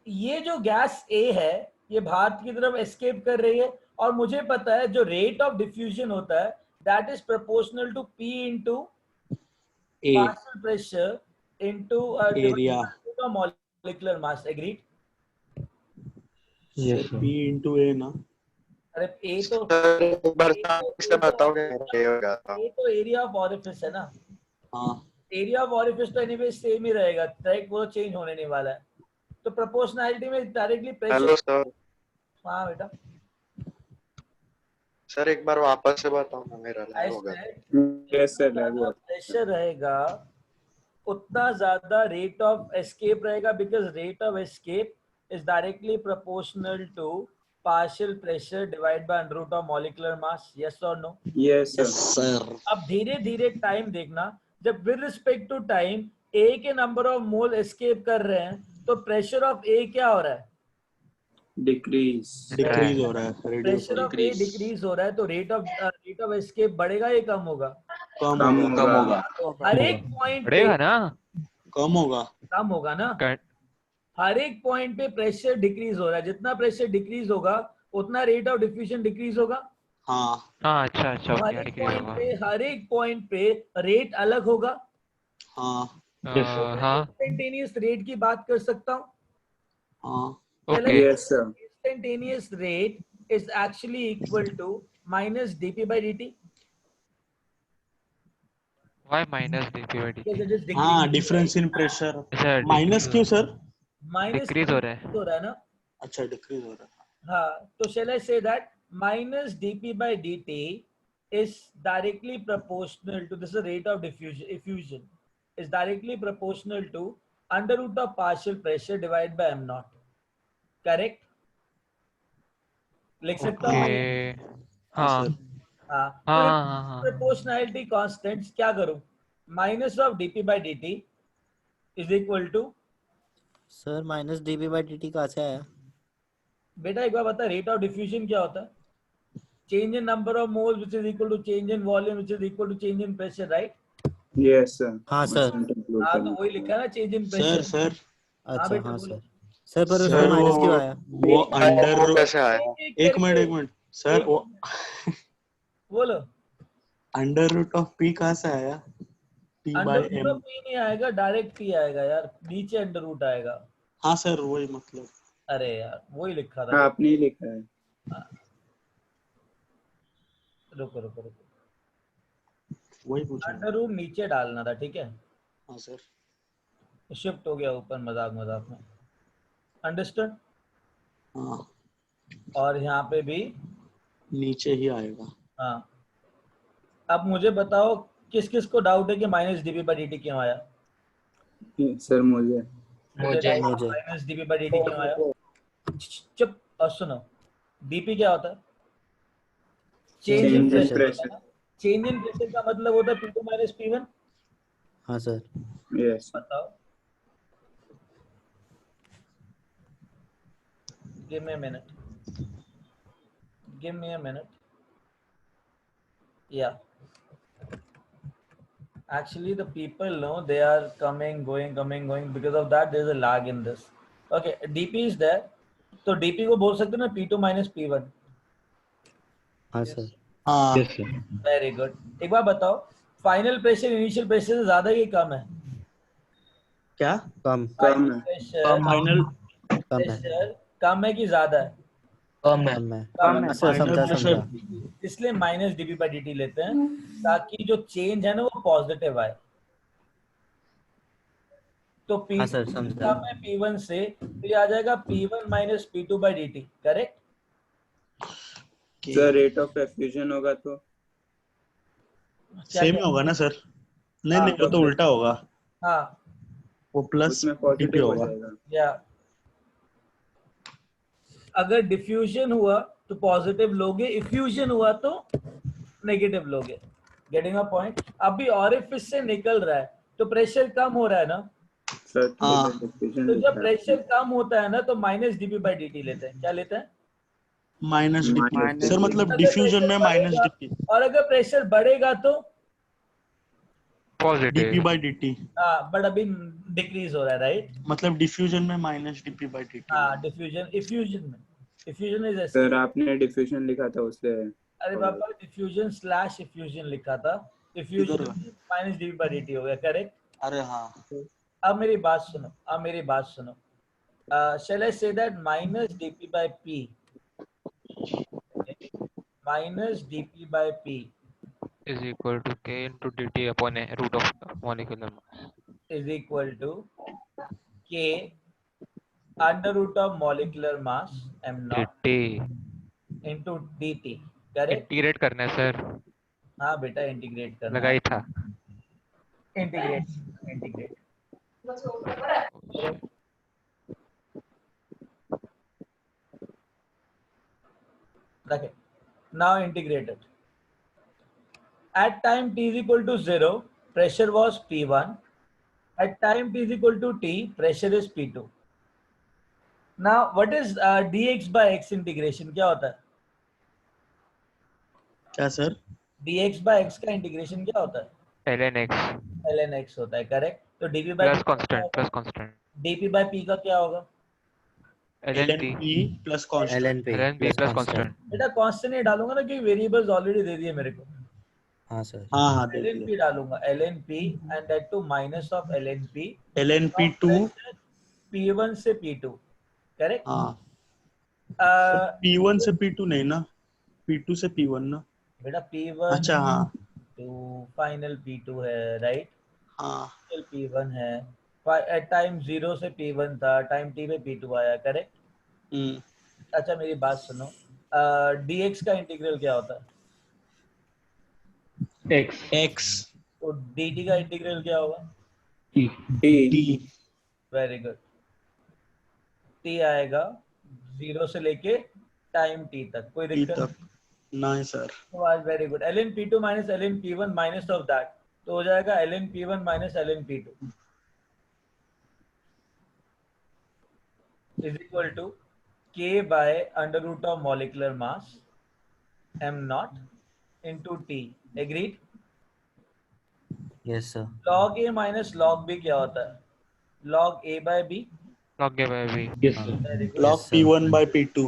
ये जो गैस A है ये बाहर की तरफ एस्केप कर रही है, और मुझे पता है जो रेट ऑफ डिफ्यूजन होता है that is proportional to P into
A
partial pressure into
area.
molecular mass. Agreed?
Yes
P into A ना।
अरे A तो
सर एक बार से बताओगे क्या होगा?
A तो एरिया ऑफ ऑरिफिस है ना।
हाँ
एरिया ऑफ ऑरिफिस तो एनीवे सेम ही रहेगा, राइट? वो चेंज होने नहीं वाला है। तो प्रोपोर्शनैलिटी में डायरेक्टली प्रेशर।
Hello sir.
हाँ बेटा।
सर एक बार वापस से बताओ ना, मेरा लैग होगा।
Yes, sir. lag हुआ।
प्रेशर रहेगा उतना ज्यादा रेट ऑफ एस्केप रहेगा, because rate of escape is directly proportional to partial pressure divide by under root of molecular mass. Yes और no?
Yes, sir.
Yes sir.
अब धीरे धीरे टाइम देखना, जब with respect to time A के number of mole escape कर रहे हैं, तो प्रेशर ऑफ A क्या हो रहा है?
Decrease.
डिक्रीज हो रहा है।
प्रेशर ऑफ A डिक्रीज हो रहा है, तो रेट ऑफ एस्केप बढ़ेगा या कम होगा?
कम
कम
होगा।
होगा।
हर एक पॉइंट पे
बढ़ेगा ना?
कम होगा।
कम होगा ना?
कट-
हर एक पॉइंट पे प्रेशर डिक्रीज हो रहा है, जितना प्रेशर डिक्रीज होगा उतना रेट ऑफ डिफ्यूजन डिक्रीज होगा।
हाँ
हाँ अच्छा अच्छा,
हर
ओके,
एक
डिक्रीज
पॉइंट
होगा।
पे हर एक पॉइंट पे रेट अलग होगा।
हाँ
हाँ
इंस्टेंटेनियस रेट की बात कर सकता हूँ।
हाँ।
Okay.
Yes, sir.
Instantaneous rate is actually equal to minus dp by dt,
Why minus dp by
because
dt?
it is decreasing.
हाँ डिफरेंस इन प्रेशर।
अच्छा
माइनस क्यों सर?
Minus
डिक्रीज हो रहा है।
हो रहा है ना?
अच्छा डिक्रीज हो रहा है।
हाँ, तो shall I say that minus dp by dt is directly proportional to this rate of effusion is directly proportional to under root of partial pressure divided by m naught. Correct? लिख सकता हूँ?
Okay
हाँ
हाँ
sir.
हाँ
हाँ
proportionality constants क्या करूं, minus of DP by DT is equal to,
sir minus DP by D T कहाँ से आया?
बेटा एक बार बता, रेट ऑफ डिफ्यूजन क्या होता है? Change in number of moles which is equal to change in volume which is equal to change in pressure, right?
Yes sir.
हाँ सर।
हाँ तो वही लिखा है ना, change in
sir
pressure.
Sir
हाँ
अच्छा
बेटा
हाँ
बोलो।
सर पर उसमें
सर
माइनस क्यों आया?
वो अंडर,
कैसे आया?
एक मिनट सर, वो
बोलो।
अंडर रूट ऑफ पी कहाँ से आया? T by
under root
M.
Of P नहीं आएगा, डायरेक्ट पी आएगा यार, नीचे अंडर रूट आएगा।
हाँ सर वही मतलब।
अरे यार वही लिखा था।
हाँ आपने ही लिखा है।
रुको रुको रुको,
वही पूछा।
अंडर रूट नीचे डालना था, ठीक है?
हाँ सर।
शिफ्ट हो गया ऊपर मजाक मजाक में, अंडरस्टैंड?
हाँ
और यहाँ पे भी
नीचे ही आएगा।
हाँ। अब मुझे बताओ किस किस को डाउट है कि minus DP by D T क्यों आया?
सर मुझे
मुझे।
Minus DP by D T क्यों आया? चुप और सुनो, डीपी क्या होता है? Change in
Change in
pressure.
pressure.
Change in pressure का मतलब होता है P2 माइनस P1।
हाँ सर।
यस
बताओ, give me a minute, give me a minute. Yeah, actually the people know they are coming going, because of that there is a lag in this. Okay, dp is there, तो dp को बोल सकते हो ना P2 minus P1।
हाँ sir.
हाँ
very good. एक बार बताओ, फाइनल प्रेशर इनिशियल प्रेशर से ज्यादा ही कम है?
क्या?
कम।
कम है।
प्रेशर
फाइनल
कम है।
प्रेशर कम है कि ज्यादा है?
कम है। सर
फाइनल
समझा
प्रेशर।
समझा।
इसलिए minus DP by D T लेते हैं ताकि जो चेंज है ना वो पॉजिटिव आए। तो P2
हाँ सर समझा।
कम है P1 से, तो ये आ जाएगा P1 minus P2 by D T, correct?
Sir rate of effusion होगा तो
सेम ही होगा ना सर? नहीं नहीं वो तो उल्टा होगा,
हाँ
वो प्लस
उसमें
डीपी
पॉजिटिव हो
होगा।
जाएगा।
या अगर डिफ्यूजन हुआ तो पॉजिटिव लोगे, इफ्यूजन हुआ तो नेगेटिव लोगे। Getting a point? अभी ऑरिफिस से निकल रहा है तो प्रेशर कम हो रहा है ना,
सर
हाँ।
डिफ्यूजन
तो
लिखा
जब
है।
प्रेशर कम होता है ना तो minus DP by D T लेते हैं। क्या लेते हैं?
माइनस डीपी
Minus
सर, मतलब
अगर
डिफ्यूजन
pressure
में माइनस
बढ़ेगा-
डीपी।
और अगर प्रेशर बढ़ेगा तो
डीपी
पॉजिटिव।
बाई डीटी,
हाँ, बट अभी डिक्रीज हो रहा है, राइट?
मतलब डिफ्यूजन में माइनस डीपी बाई डीटी।
हाँ, डिफ्यूजन इफ्यूजन इज ऐसे।
सर आपने डिफ्यूजन लिखा था उससे।
अरे पापा, डिफ्यूजन स्लैश इफ्यूजन लिखा था, effusion minus DP by DT हो गया, करेक्ट?
अरे हाँ।
अब मेरी बात सुनो, shall I say that minus dp by p, minus dp by p
is equal to k into dt upon a root of molecular mass.
is equal to k under root of molecular mass m naught
dt
into dt, correct?
Integrate करना है sir,
हाँ बेटा, integrate करना
लगा
है।
ही था।
Integrate रखे। Now integrated. At time t is equal to 0, pressure was P1. At time t is equal to t, pressure is P2. Now what is dx by x integration? क्या होता है?
क्या सर?
dx by x का integration क्या होता है?
ln x
ln x होता है, करेक्ट? तो dp by
plus constant
dp by p का क्या होगा?
ln p
plus constant.
ln p plus constant.
बेटा कांस्टेंट नहीं डालूंगा ना, क्योंकि वेरिएबल्स ऑलरेडी दे दिए मेरे को।
हाँ सर।
हाँ हाँ देख
ln
लो।
p डालूंगा, ln p and that to minus of ln p
ln p2।
p1 से p2, करेक्ट?
हाँ p1 से p2 नहीं ना, p2 से p1 ना।
बेटा P1
अच्छा हाँ
to फाइनल P2 है, राइट?
हाँ।
P1 है, एट टाइम 0 से P1 था, टाइम t पे P2 आया, करेक्ट? अच्छा मेरी बात सुनो, dx का इंटीग्रल क्या होता है?
x
तो dt का इंटीग्रल क्या होगा?
t
very good. t आएगा 0 से लेके टाइम t तक, कोई
t
दिक्कत?
तक। नहीं sir.
was very good. ln p2 minus ln p1 minus of that, तो हो जाएगा ln p1 minus ln p2 is equal to k by under root of molecular mass m naught into t. Agreed?
Yes sir.
log a minus log b क्या होता है? log a by b.
log a by b.
Yes, sir.
Very good.
log p1 by p2।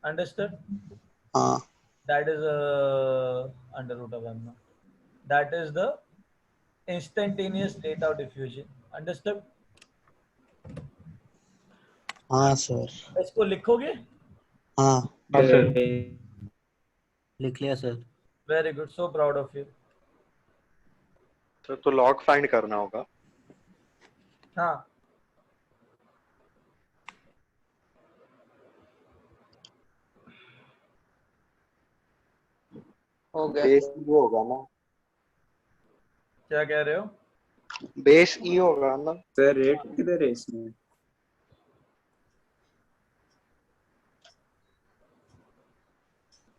Understood?
हाँ
That is under root of m naught. That is the instantaneous rate of diffusion. Understood?
हाँ sir.
इसको लिखोगे?
हाँ
हाँ sir.
लिख लिया sir.
Very good. So proud of you.
तो log find करना होगा।
हाँ
हो गया।
बेस ई होगा ना?
क्या कह रहे हो?
बेस ई होगा ना?
सर रेट किधर है इसमें?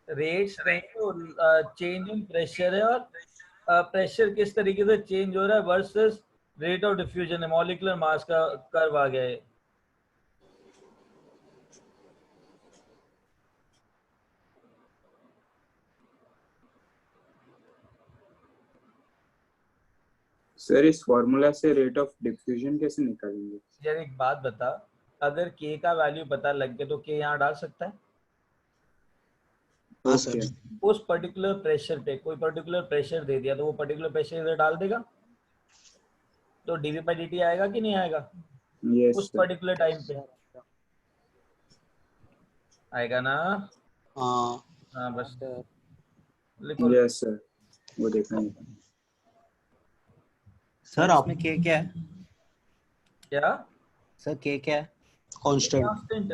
रेट्स नहीं तो चेंज इन प्रेशर है, और प्रेशर किस तरीके से चेंज हो रहा है वर्सेस रेट ऑफ डिफ्यूजन है। मॉलिक्यूलर मास का कर्व आ गया है।
सर इस फॉर्मूला से रेट ऑफ डिफ्यूजन कैसे निकालेंगे?
यार एक बात बता, अगर k का वैल्यू पता लग गया तो k यहाँ डाल सकता है।
हाँ सर।
उस पर्टिकुलर प्रेशर पे कोई पर्टिकुलर प्रेशर दे दिया तो वो पर्टिकुलर प्रेशर इधर डाल देगा, तो dv by dt आएगा कि नहीं आएगा?
यस
उस
सर।
पर्टिकुलर टाइम पे आएगा ना?
हाँ
हाँ बस लिखो।
यस सर, वो देखना है।
सर
आप-
इसमें के क्या है?
क्या?
सर के क्या है?
कांस्टेंट।
कांस्टेंट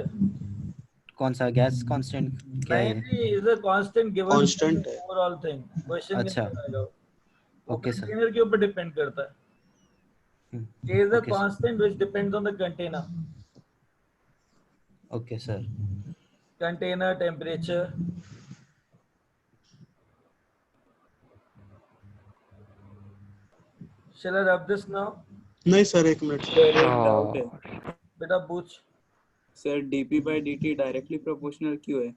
कौन सा गैस कांस्टेंट क्या है?
नहीं, is a constant given
constant है।
Overall thing. क्वेश्चन
अच्छा।
Okay
Okay, sir.
कंटेनर के ऊपर डिपेंड करता है। K is a
Okay, sir.
constant which depends on the container.
Okay sir.
Container temperature. Shall I rub this now?
नहीं sir, एक minute.
Sir एक doubt है।
बेटा पूछ।
Sir dp by dt directly proportional क्यों है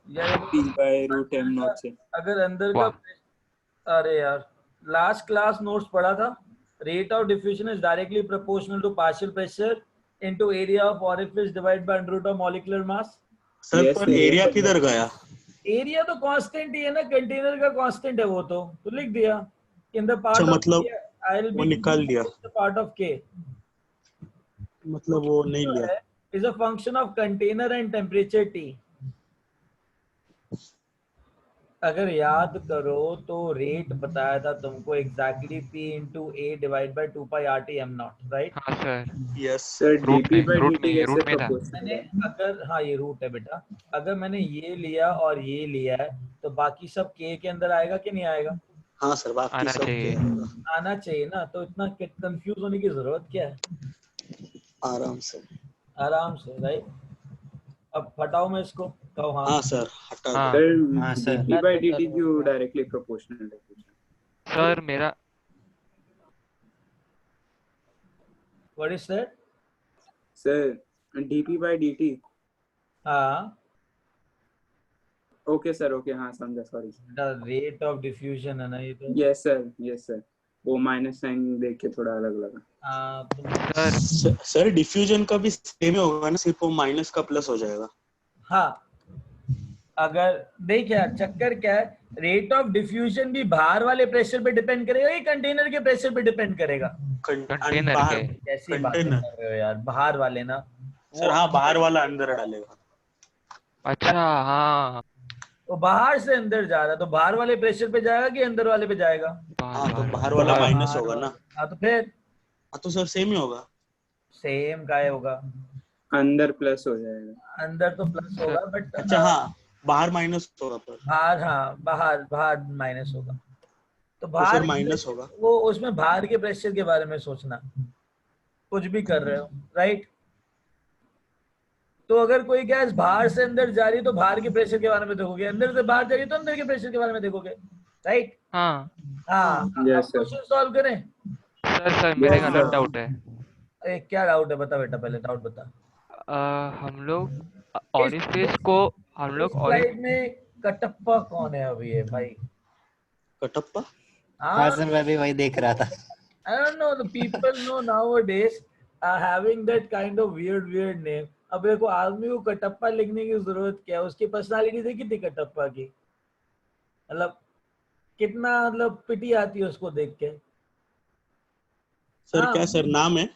यार
p by root m naught से?
अगर अंदर का,
वाह।
अरे यार लास्ट क्लास नोट्स पढ़ा था, rate of diffusion is directly proportional to partial pressure into area of orifice divide by under root of molecular mass.
Sir
Yes,
पर
sir.
एरिया किधर गया?
एरिया तो कांस्टेंट ही है ना, कंटेनर का कांस्टेंट है वो, तो लिख दिया इन द पार्ट
अच्छा,
ऑफ
मतलब
आई विल
वो निकाल दिया।
पार्ट ऑफ के
मतलब वो नहीं लिया।
is a function of container and temperature T. अगर याद करो तो रेट बताया था तुमको exactly P into A divided by 2 pi RT M naught, right?
हाँ sir,
yes
sir
root
dp by
में
dt कैसे
रूट में था।
प्रोपोर्शनल
मैंने
है?
अगर, हाँ ये रूट है बेटा, अगर मैंने ये लिया और ये लिया है तो बाकी सब K के अंदर आएगा कि नहीं आएगा?
हाँ सर, बाकी
आना
सब
चाहिए।
के
आना चाहिए ना, तो इतना कंफ्यूज होने की जरूरत क्या है?
आराम से।
आराम से, राइट? अब हटाओ मैं इसको, कहो हाँ।
हाँ सर, हटा
हाँ।
दो।
हाँ,
sir
sir.
dp by dt क्यों डायरेक्टली प्रोपोर्शनल है?
सर मेरा
What is that?
Sir dp by dt।
हाँ,
ओके सर, ओके, हाँ समझा, सॉरी।
रेट ऑफ डिफ्यूजन है ना ये तो।
यस सर, यस सर, वो माइनस साइन देख के थोड़ा अलग लगा।
सर
सर डिफ्यूजन का भी सेम ही होगा ना, सिर्फ वो माइनस का प्लस हो जाएगा।
हाँ, अगर देख यार चक्कर क्या है, रेट ऑफ डिफ्यूजन भी बाहर वाले प्रेशर पे डिपेंड करेगा या कंटेनर के प्रेशर पे डिपेंड करेगा?
कंटेनर के।
कैसी बात कर
कंटेनर।
रहे हो यार, बाहर वाले ना।
सर हाँ, बाहर वाला अंदर डालेगा।
अच्छा हाँ,
वो बाहर से अंदर जा रहा है तो बाहर वाले प्रेशर पे जाएगा कि अंदर वाले पे जाएगा?
हाँ, तो बाहर वाला माइनस होगा ना।
हाँ तो फिर
हाँ तो सर सेम ही होगा।
सेम का होगा,
अंदर प्लस हो जाएगा।
अंदर तो प्लस होगा बट
अच्छा हाँ, बाहर माइनस होगा पर।
बाहर, हाँ बाहर बाहर माइनस होगा। तो
तो
बाहर
सर माइनस होगा।
वो उसमें बाहर के प्रेशर के बारे में सोचना, कुछ भी कर रहे हो, राइट? तो अगर कोई गैस बाहर से अंदर जा रही है तो बाहर के प्रेशर के बारे में देखोगे, अंदर से बाहर जा रही है तो अंदर के प्रेशर के बारे में देखोगे, राइट?
हाँ
हाँ, अब
Yes, sir.
क्वेश्चन सॉल्व करें।
सर मेरा एक
Yes,
अलग
sir.
डाउट है।
क्या डाउट है, बता बेटा, पहले डाउट बता।
हम लोग
इस
ऑरिफिस को हम
इस
लोग
स्लाइड में कटप्पा कौन है अभी ये भाई?
कटप्पा?
हाँ
हाँ,
सर मैं भी वही देख रहा था।
I don't know, the people know nowadays are having that kind of weird name. अब देखो आदमी को कटप्पा लिखने की जरूरत क्या है? उसकी पर्सनालिटी देखी थी कटप्पा की, मतलब कितना मतलब पिटी आती है उसको देख के।
सर
हाँ
क्या सर नाम है?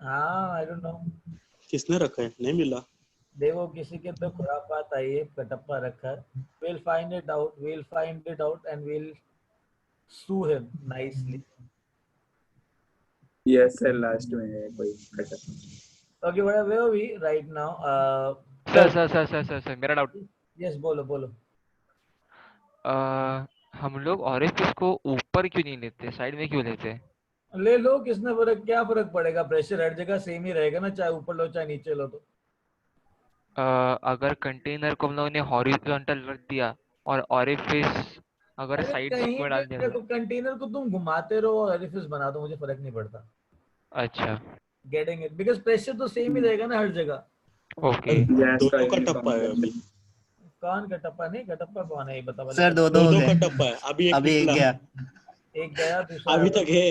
हाँ, आई डोंट नो,
किसने रखा है? नहीं मिला।
देखो किसी के तो खुरापात आई है, कटप्पा रखा है। we'll find it out and we'll sue him nicely.
Yes, sir. Last में है कोई Cuttack.
Okay, where are we right now?
Sir मेरा डाउट,
yes, बोलो।
हम लोग ऑरिफिस को ऊपर क्यों नहीं लेते, साइड में क्यों लेते?
ले लो, किसने क्या फर्क पड़ेगा? प्रेशर हर जगह सेम ही रहेगा ना, चाहे ऊपर लो चाहे नीचे लो। तो
अगर कंटेनर को हम लोगों ने हॉरिजॉन्टल रख दिया और ऑरिफिस अगर
अरे
साइड
कहीं
में
पे
डाल दिया
देखो,
तो?
कंटेनर को तुम घुमाते रहो और एरिफिस बना दो, मुझे फर्क नहीं पड़ता।
अच्छा,
गेटिंग इट, बिकॉज प्रेशर तो सेम ही रहेगा ना हर जगह।
ओके।
Gas का
दो
uniform
कटप्पा है अभी।
कौन कटप्पा? नहीं, कटप्पा कौन है ये बता
सर
पहले।
दो हो
दो
गए,
कटप्पा है, अभी एक
अभी एक
निकला।
गया।
एक गया, दूसरा
अभी तक है।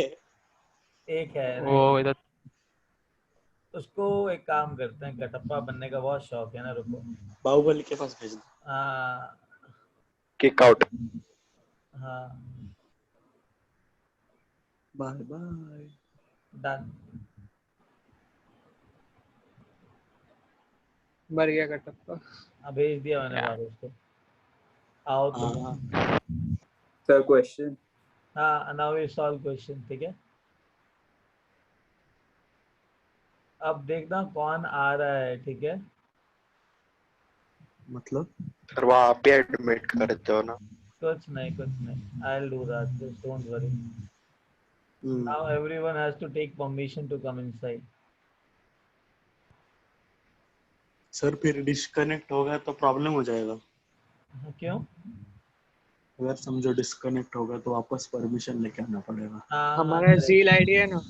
एक है,
वो
right?
इधर
उसको एक काम करते हैं, कटप्पा बनने का बहुत शौक है ना, रुको।
बाहुबली के पास भेज दो।
हाँ
किक आउट।
हाँ,
बाय बाय।
डन।
मर गया कटप्पा।
भेज दिया मैंने
क्या?
बाबू उसको। आओ तुम।
हाँ
Sir, question.
हाँ, नाउ वी सॉल्व क्वेश्चन, ठीक है? अब देखना कौन आ रहा है, ठीक है?
मतलब
सर वो आप भी एडमिट करते हो ना?
कुछ नहीं, I'll do that, just don't worry. Now everyone has to take permission to come inside.
Sir फिर डिस्कनेक्ट होगा तो प्रॉब्लम हो जाएगा।
क्यों?
अगर समझो डिस्कनेक्ट होगा तो वापस परमिशन लेके आना पड़ेगा।
हाँ,
हमारा जील आईडी है ना।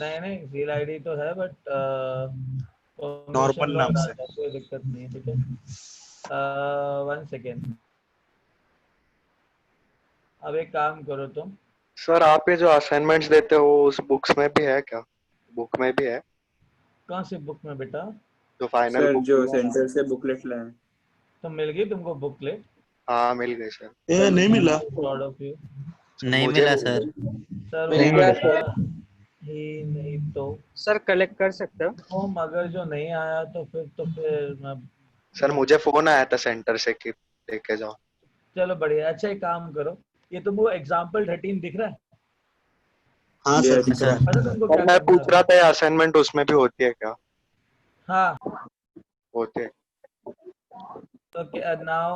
नहीं, जील आईडी तो है, बट
नॉर्मल नाम से।
कोई दिक्कत नहीं है, ठीक है? 1 सेकेंड। अब एक काम करो तुम।
सर आप ये जो असाइनमेंट्स देते हो उस बुक्स में भी है क्या? बुक में भी है?
कौन सी बुक में बेटा?
जो फाइनल
Sir,
बुक
जो
हुआ ना?
center से booklet लाए.
तो मिल गई तुमको बुकलेट?
हाँ मिल गई सर।
ए नहीं मिला।
प्राउड ऑफ यू
नहीं
मुझे
मिला
मिल
सर।
गई।
सर।
नहीं
वो
मिला
आया ही नहीं तो
सर कलेक्ट कर सकते हो।
तुम, अगर जो नहीं आया तो फिर मैं।
सर मुझे फोन आया था सेंटर से कि लेके जाओ।
चलो बढ़िया, अच्छा एक काम करो, ये तुमको एग्जाम्पल 13 दिख रहा है?
हाँ सर
Yes,
दिख रहा है।
पता तुमको
सर
क्या
मैं
करना
पूछ
है?
रहा था ये असाइनमेंट उसमें भी होती है क्या?
हाँ,
होती है।
okay, now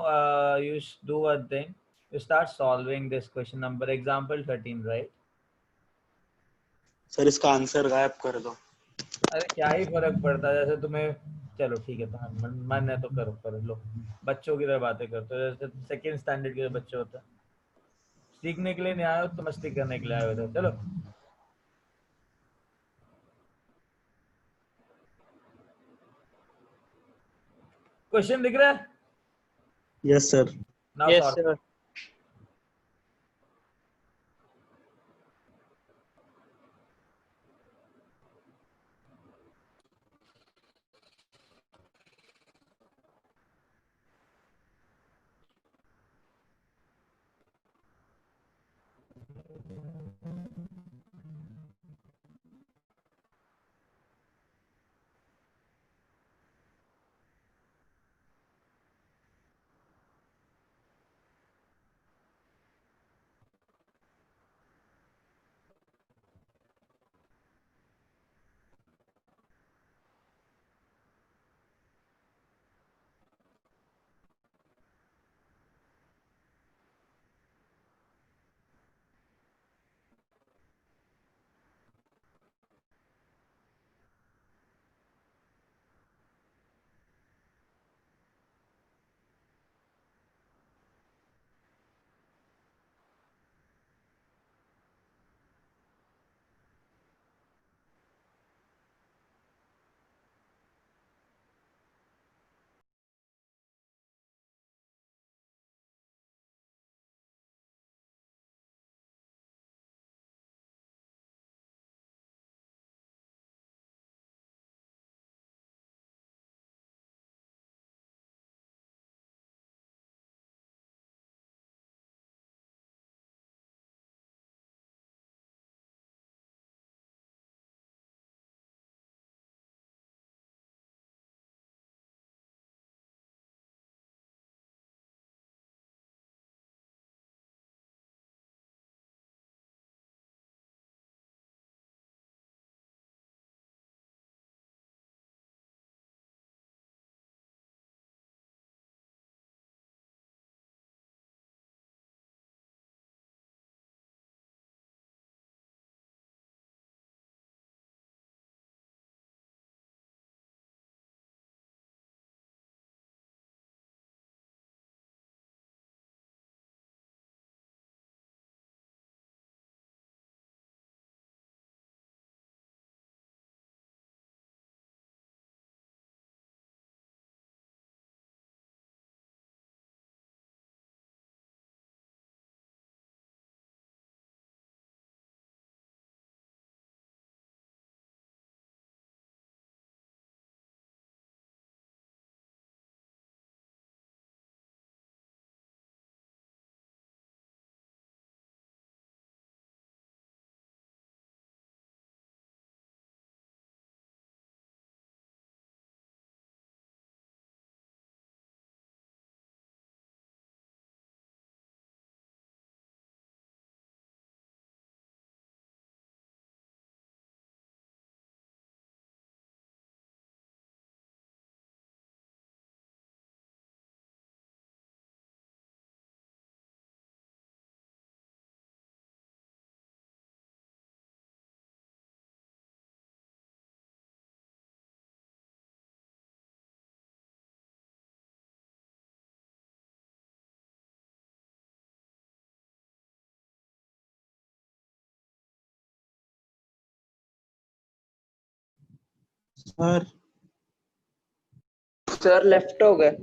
you do one thing, you start solving this question number example 13, right?
Sir इसका आंसर गायब कर दो।
अरे क्या ही फर्क पड़ता है, जैसे तुम्हें, चलो ठीक है, तुम्हें मन है तो करो, कर लो। बच्चों की तरह बातें करते हो, जैसे सेकेंड स्टैंडर्ड के बच्चे होते हैं। सीखने के लिए नहीं आए हो तो मस्ती करने के लिए आए हो। चलो क्वेश्चन दिख रहा है?
Yes sir.
Now
yes
solve.
Sir.
Sir
sir left हो गए।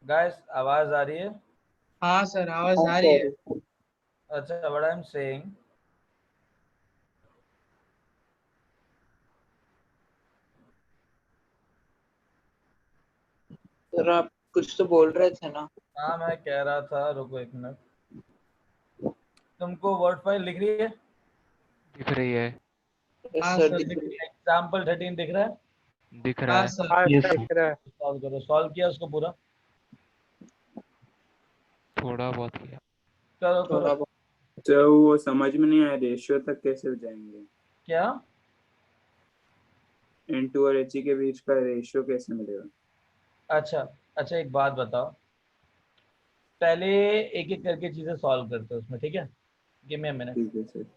गाइस आवाज आ रही है?
हाँ सर आवाज
हाँ
आ रही है।
सर।
अच्छा, what I am saying,
sir आप कुछ तो बोल रहे थे ना।
हाँ मैं कह रहा था, रुको एक मिनट, तुमको वर्ड फाइल दिख रही है?
दिख रही है।
यस
हाँ
सर
सर
दिख
दिख
रही
रही है।
एग्जाम्पल 13 दिख रहा है?
दिख रहा
हाँ
है।
Sir
Yes, sir.
दिख रहा है।
सॉल्व करो, सॉल्व किया उसको पूरा?
थोड़ा बहुत किया।
करो
है।
करो।
थोड़ा बहुत।
तो वो समझ में नहीं आया, रेशियो तक कैसे जाएंगे?
क्या?
N2 और He के बीच का रेशियो कैसे मिलेगा?
अच्छा अच्छा, एक बात बताओ, पहले एक एक करके चीजें सॉल्व करते हैं उसमें, ठीक है? Give me a minute.
ठीक है सर।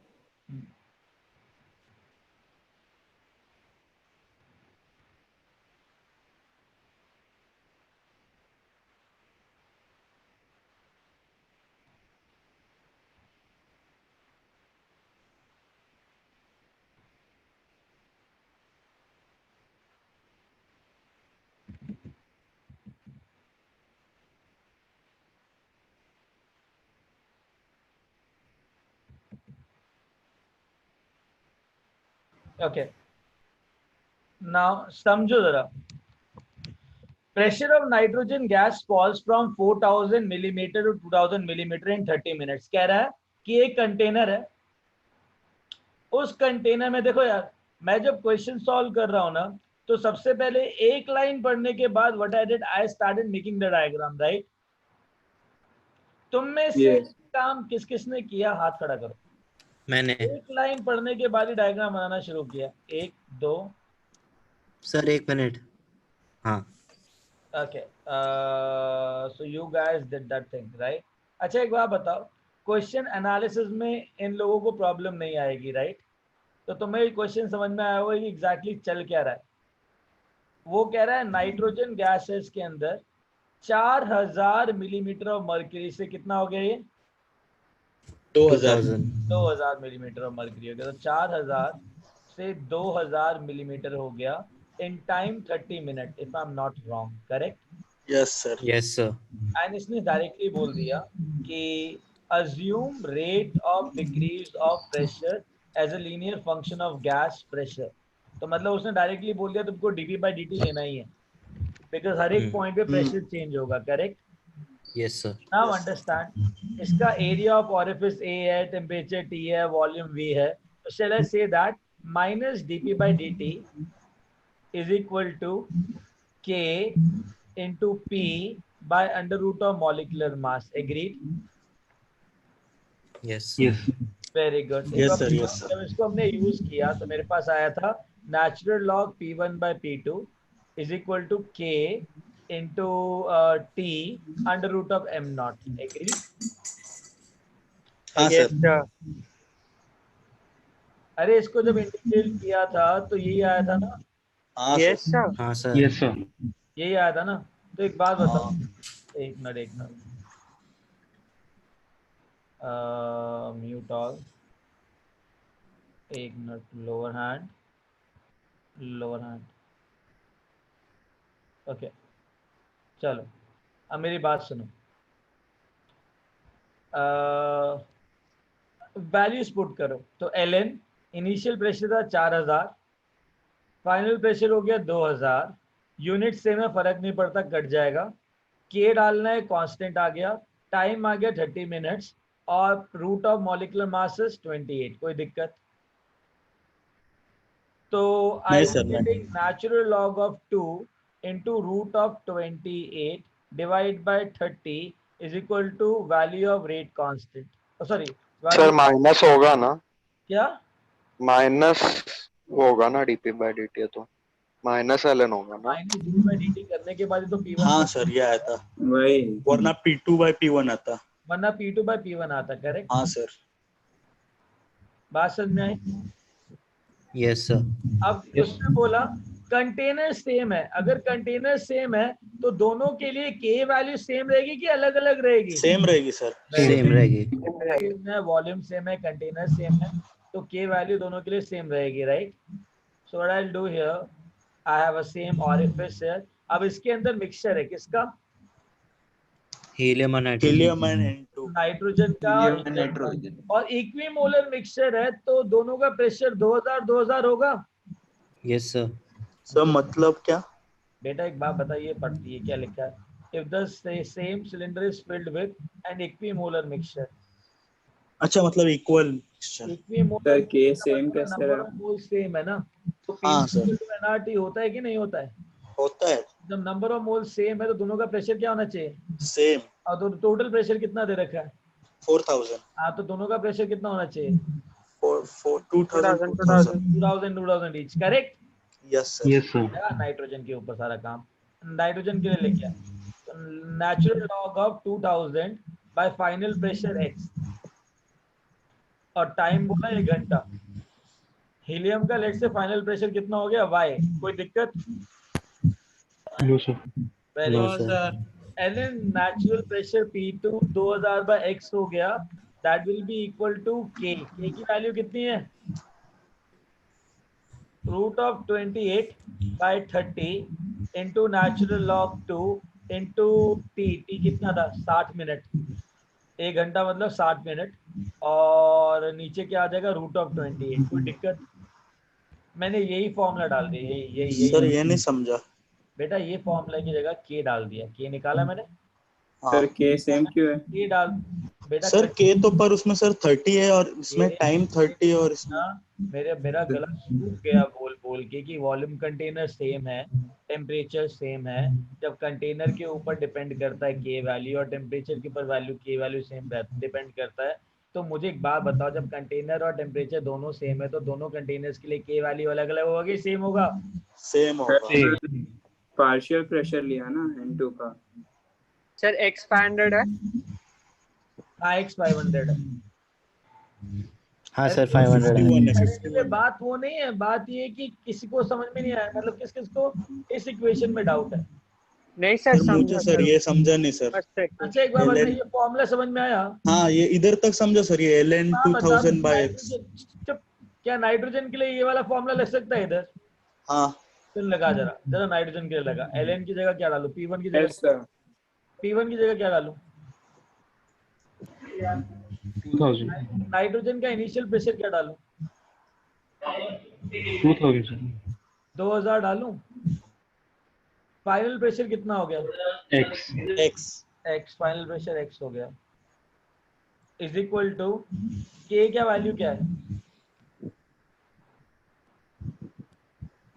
ओके, नाउ समझो जरा, pressure of nitrogen gas falls from 4000 millimetre to 2000 millimetre in 30 minutes. कह रहा है कि एक कंटेनर है, उस कंटेनर में, देखो यार, मैं जब क्वेश्चन सॉल्व कर रहा हूं ना, तो सबसे पहले एक लाइन पढ़ने के बाद what I did, I started making the diagram, right? तुम में से
Yes.
काम किस किसने किया, हाथ खड़ा करो।
मैंने।
एक लाइन पढ़ने के बाद ही डायग्राम बनाना शुरू किया। एक दो,
सर 1 मिनट। हाँ
okay, so you guys did that thing, right? अच्छा एक बात बताओ, क्वेश्चन एनालिसिस में इन लोगों को प्रॉब्लम नहीं आएगी, राइट? तो तुम्हें क्वेश्चन समझ में आया होगा कि एग्जैक्टली चल क्या रहा है। वो कह रहा है नाइट्रोजन गैसेस के अंदर 4000 मिलीमीटर ऑफ मर्क्यूरी से कितना हो गया, ये
2000।
2000 मिलीमीटर ऑफ मर्क्यूरी हो गया। तो 4000 से 2000 मिलीमीटर हो गया in time 30 minute, if I am not wrong, correct?
Yes sir.
Yes sir.
And इसने डायरेक्टली बोल दिया कि assume rate of decrease of pressure as a linear function of gas pressure। तो मतलब उसने डायरेक्टली बोल दिया तुमको dp by dt लेना ही है, बिकॉज हर एक पॉइंट पे प्रेशर चेंज होगा, correct?
Yes sir.
Now understand, इसका एरिया ऑफ ऑरिफिस ए है, टेम्परेचर T है, वॉल्यूम V है, तो shall I say that minus dp by dt is equal to k into p by under root of molecular mass, agreed?
Yes
Yes.
Very good.
Yes sir. Yes sir.
जब इसको हमने use किया तो मेरे पास आया था natural log P1 by P2 is equal to K into T under root of m naught, agree?
हाँ
यस
सर।
सर।
अरे इसको जब इंटीग्रेट किया था तो यही आया था ना,
हाँ
यस
सर।
सर।
हाँ सर।
Yes, sir.
यही आया था ना। तो एक बात बताओ,
हाँ
एक मिनट एक मिनट, म्यूट ऑल, एक minute, lower hand, lower hand, okay. चलो अब मेरी बात सुनो, वैल्यूज पुट करो। तो ln इनिशियल प्रेशर था 4000, फाइनल प्रेशर हो गया 2000, यूनिट सेम है, फर्क नहीं पड़ता, कट जाएगा। के डालना है, कांस्टेंट आ गया, टाइम आ गया 30 मिनट्स, और रूट ऑफ मॉलिक्यूलर मास 28। कोई दिक्कत? तो आई
नहीं सर,
एम
नहीं।
Getting natural log of 2 into root of 28 divided by 30 is equal to value of rate constant. Oh, sorry,
sir minus होगा ना?
क्या
माइनस होगा ना डीपी बाय डीटी, तो माइनस ln होगा ना?
Minus D by D T करने के बाद ही तो P1
हाँ सर, ये आया था,
वही
वरना P2/P1 आता।
वरना P2 by P1 आता। करेक्ट?
हाँ सर।
बात समझ में आई?
Yes sir.
अब उसने बोला कंटेनर सेम है। अगर कंटेनर सेम है तो दोनों के लिए के वैल्यू सेम रहेगी कि अलग अलग रहेगी?
सेम रहेगी सर।
सेम रहेगी।
वॉल्यूम सेम है, कंटेनर सेम है, तो के वैल्यू दोनों के लिए सेम रहेगी, right? So what I will do here, I have a same orifice here. अब इसके अंदर मिक्सचर है किसका?
हीलियम और
हीलियम एंड N2।
नाइट्रोजन का
हीलियम एंड नाइट्रोजन।
और इक्विमोलर मिक्सचर है, तो दोनों का प्रेशर 2000 होगा।
Yes sir.
सर मतलब क्या?
बेटा एक बात बताइए, पढ़ती है क्या लिखा है? If the same cylinder is filled with an equimolar mixture.
अच्छा, मतलब इक्वल मिक्सचर।
इक्विमोलर
सर के सेम कैसे
नंबर
रहा?
ऑफ मोल सेम है ना, तो
हाँ सर।
एनआरटी होता है कि नहीं होता है?
होता है
जब नंबर ऑफ मोल सेम है तो दोनों का प्रेशर क्या होना चाहिए?
सेम।
और तो टोटल प्रेशर कितना दे रखा है?
4000।
हाँ, तो दोनों का प्रेशर कितना होना चाहिए?
2000
each. Correct?
Yes sir.
Yes sir.
Nitrogen के ऊपर सारा काम नाइट्रोजन के लिए लिखा। Natural log of 2000 bye final pressure x, और टाइम बोला 1 घंटा। हीलियम का लेट से फाइनल प्रेशर कितना हो गया? y। कोई दिक्कत?
No sir.
Very
no
good.
Sir.
ln natural pressure P2 2000 by x हो गया, that will be equal to k। k की वैल्यू कितनी है? Root of 28 by 30 into natural log 2 into t। t कितना था? 60 मिनट। 1 घंटा मतलब 60 मिनट, और नीचे क्या आ जाएगा? Root of 28। कोई दिक्कत? मैंने यही फॉर्मूला डाल दिया, यही
सर ये नहीं समझा।
बेटा, ये फॉर्मूला की जगह के डाल दिया। के निकाला मैंने,
सर के सेम क्यों है?
के डाल बेटा।
सर के तो पर उसमें सर 30 है और इसमें टाइम 30 और इसमें
मेरा गला सूख गया बोल बोल के कि वॉल्यूम कंटेनर सेम है, टेम्परेचर सेम है। जब कंटेनर के ऊपर डिपेंड करता है के वैल्यू, और टेम्परेचर के ऊपर वैल्यू के वैल्यू सेम डिपेंड करता है। तो मुझे एक बात बताओ, जब कंटेनर और टेम्परेचर दोनों सेम है तो दोनों कंटेनर्स के लिए के वैल्यू अलग अलग होगा कि सेम होगा?
सेम होगा।
पार्शियल प्रेशर लिया ना N2 का।
सर एक्सपैंडेड है।
हाँ, x500 है।
हाँ सर 500 है।
51 है,
अरे
51
बात वो नहीं है, बात ये है कि किसी को समझ में नहीं आया, मतलब किस किस को इस इक्वेशन में डाउट है?
नहीं सर,
सर मुझे सर ये समझा नहीं सर।
अच्छा एक बार
LN
बताइए, फॉर्मूला समझ में आया?
हाँ, ये इधर तक समझा सर, ये ln
हाँ, बता।
2000 by x।
चुप। क्या नाइट्रोजन के लिए ये वाला फॉर्मूला लग सकता है इधर?
हाँ
फिर लगा जरा नाइट्रोजन के लिए लगा। ln की जगह क्या डालूं? P1 की जगह
यस सर।
P1 की जगह क्या डालूं?
2000
नाइट्रोजन का इनिशियल प्रेशर क्या डालूं?
2000 सर।
2000 डालूं। फाइनल प्रेशर कितना हो गया?
x
फाइनल प्रेशर x हो गया, इज इक्वल टू के। क्या वैल्यू क्या है?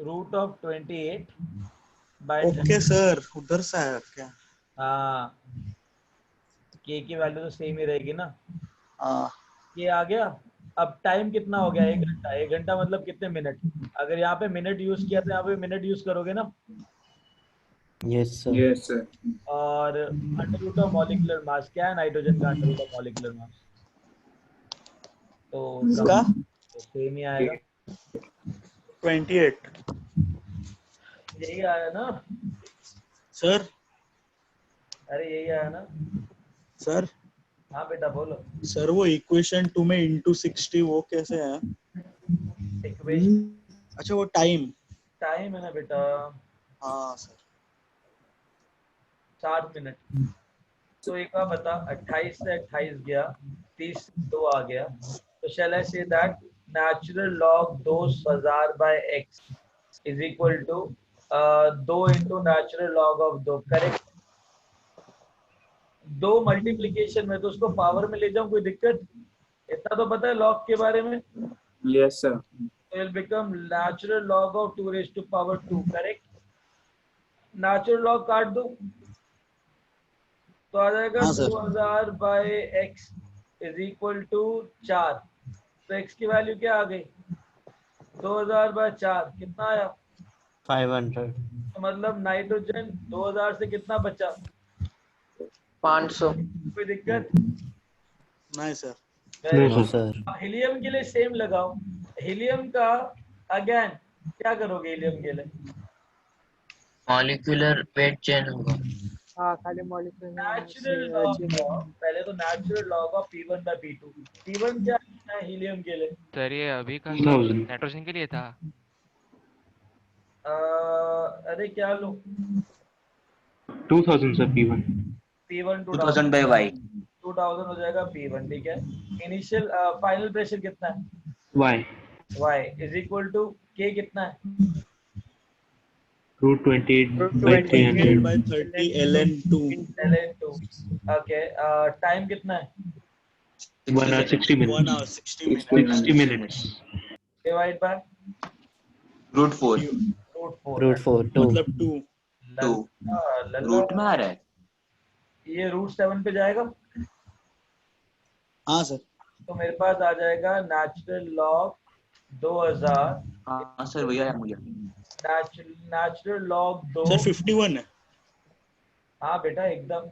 Root of 28 by
okay sir, उधर से आया क्या?
हाँ, के की वैल्यू तो सेम ही रहेगी ना।
हाँ
के आ गया। अब टाइम कितना हो गया? 1 घंटा। 1 घंटा मतलब कितने मिनट? अगर यहाँ पे मिनट यूज किया तो यहाँ पे मिनट यूज करोगे ना।
Yes sir.
Yes sir.
और under root of molecular mass क्या है? नाइट्रोजन का under root of molecular mass, तो
इसका
सेम ही आएगा।
28
यही आया ना
सर।
अरे यही आया ना
सर
हाँ बेटा बोलो।
सर वो इक्वेशन 2 में into 60 वो कैसे है?
इक्वेशन
अच्छा वो टाइम
है ना बेटा,
हाँ सर
60 मिनट। तो एक बार बता, 28 से 28 गया, 30 से 2 आ गया, तो shall I say that natural log 2000 by x is equal to 2 into natural log of 2, correct? 2 multiplication में तो उसको पावर में ले जाऊं, कोई दिक्कत? इतना तो पता है लॉग के बारे में।
Yes, sir.
So it will become natural log of 2 raised to power 2, correct? Natural log काट दो तो आ जाएगा
हाँ, sir.
2000 by x is equal to 4। तो x की वैल्यू क्या आ गई? 2000 by 4 कितना आया?
500।
तो मतलब नाइट्रोजन 2000 से कितना बचा?
500।
कोई दिक्कत?
नहीं sir.
No
no
sir.
Sir.
Helium के लिए सेम लगाओ। हीलियम का अगेन क्या करोगे हीलियम के लिए?
मॉलिक्यूलर वेट चेंज होगा।
हाँ खाली मॉलिक्यूल
नेचुरल लॉग ऑफ, पहले तो natural log of P1 by P2। P1 क्या है हीलियम के लिए?
सर ये अभी का
2000।
नाइट्रोजन के लिए था।
अरे क्या लो?
2000 sir P1।
P1
2000 by y
2000 हो जाएगा P1, ठीक है। इनिशियल फाइनल प्रेशर कितना है?
Y
Y is equal to K कितना है?
√28 by
28 by
300
30 ln2
ln2। Okay, time कितना है?
1 hour 60
1
minutes
hour 60 minutes
60 minutes
divide by
√4
√4।
√4 2।
मतलब 2
लल्ला
रूट में आ रहा है।
ये √7 पे जाएगा
हाँ सर।
तो मेरे पास आ जाएगा नेचुरल लॉग 2000।
हाँ सर वही आया मुझे।
Natural log 2।
सर 51 है।
हाँ बेटा एकदम,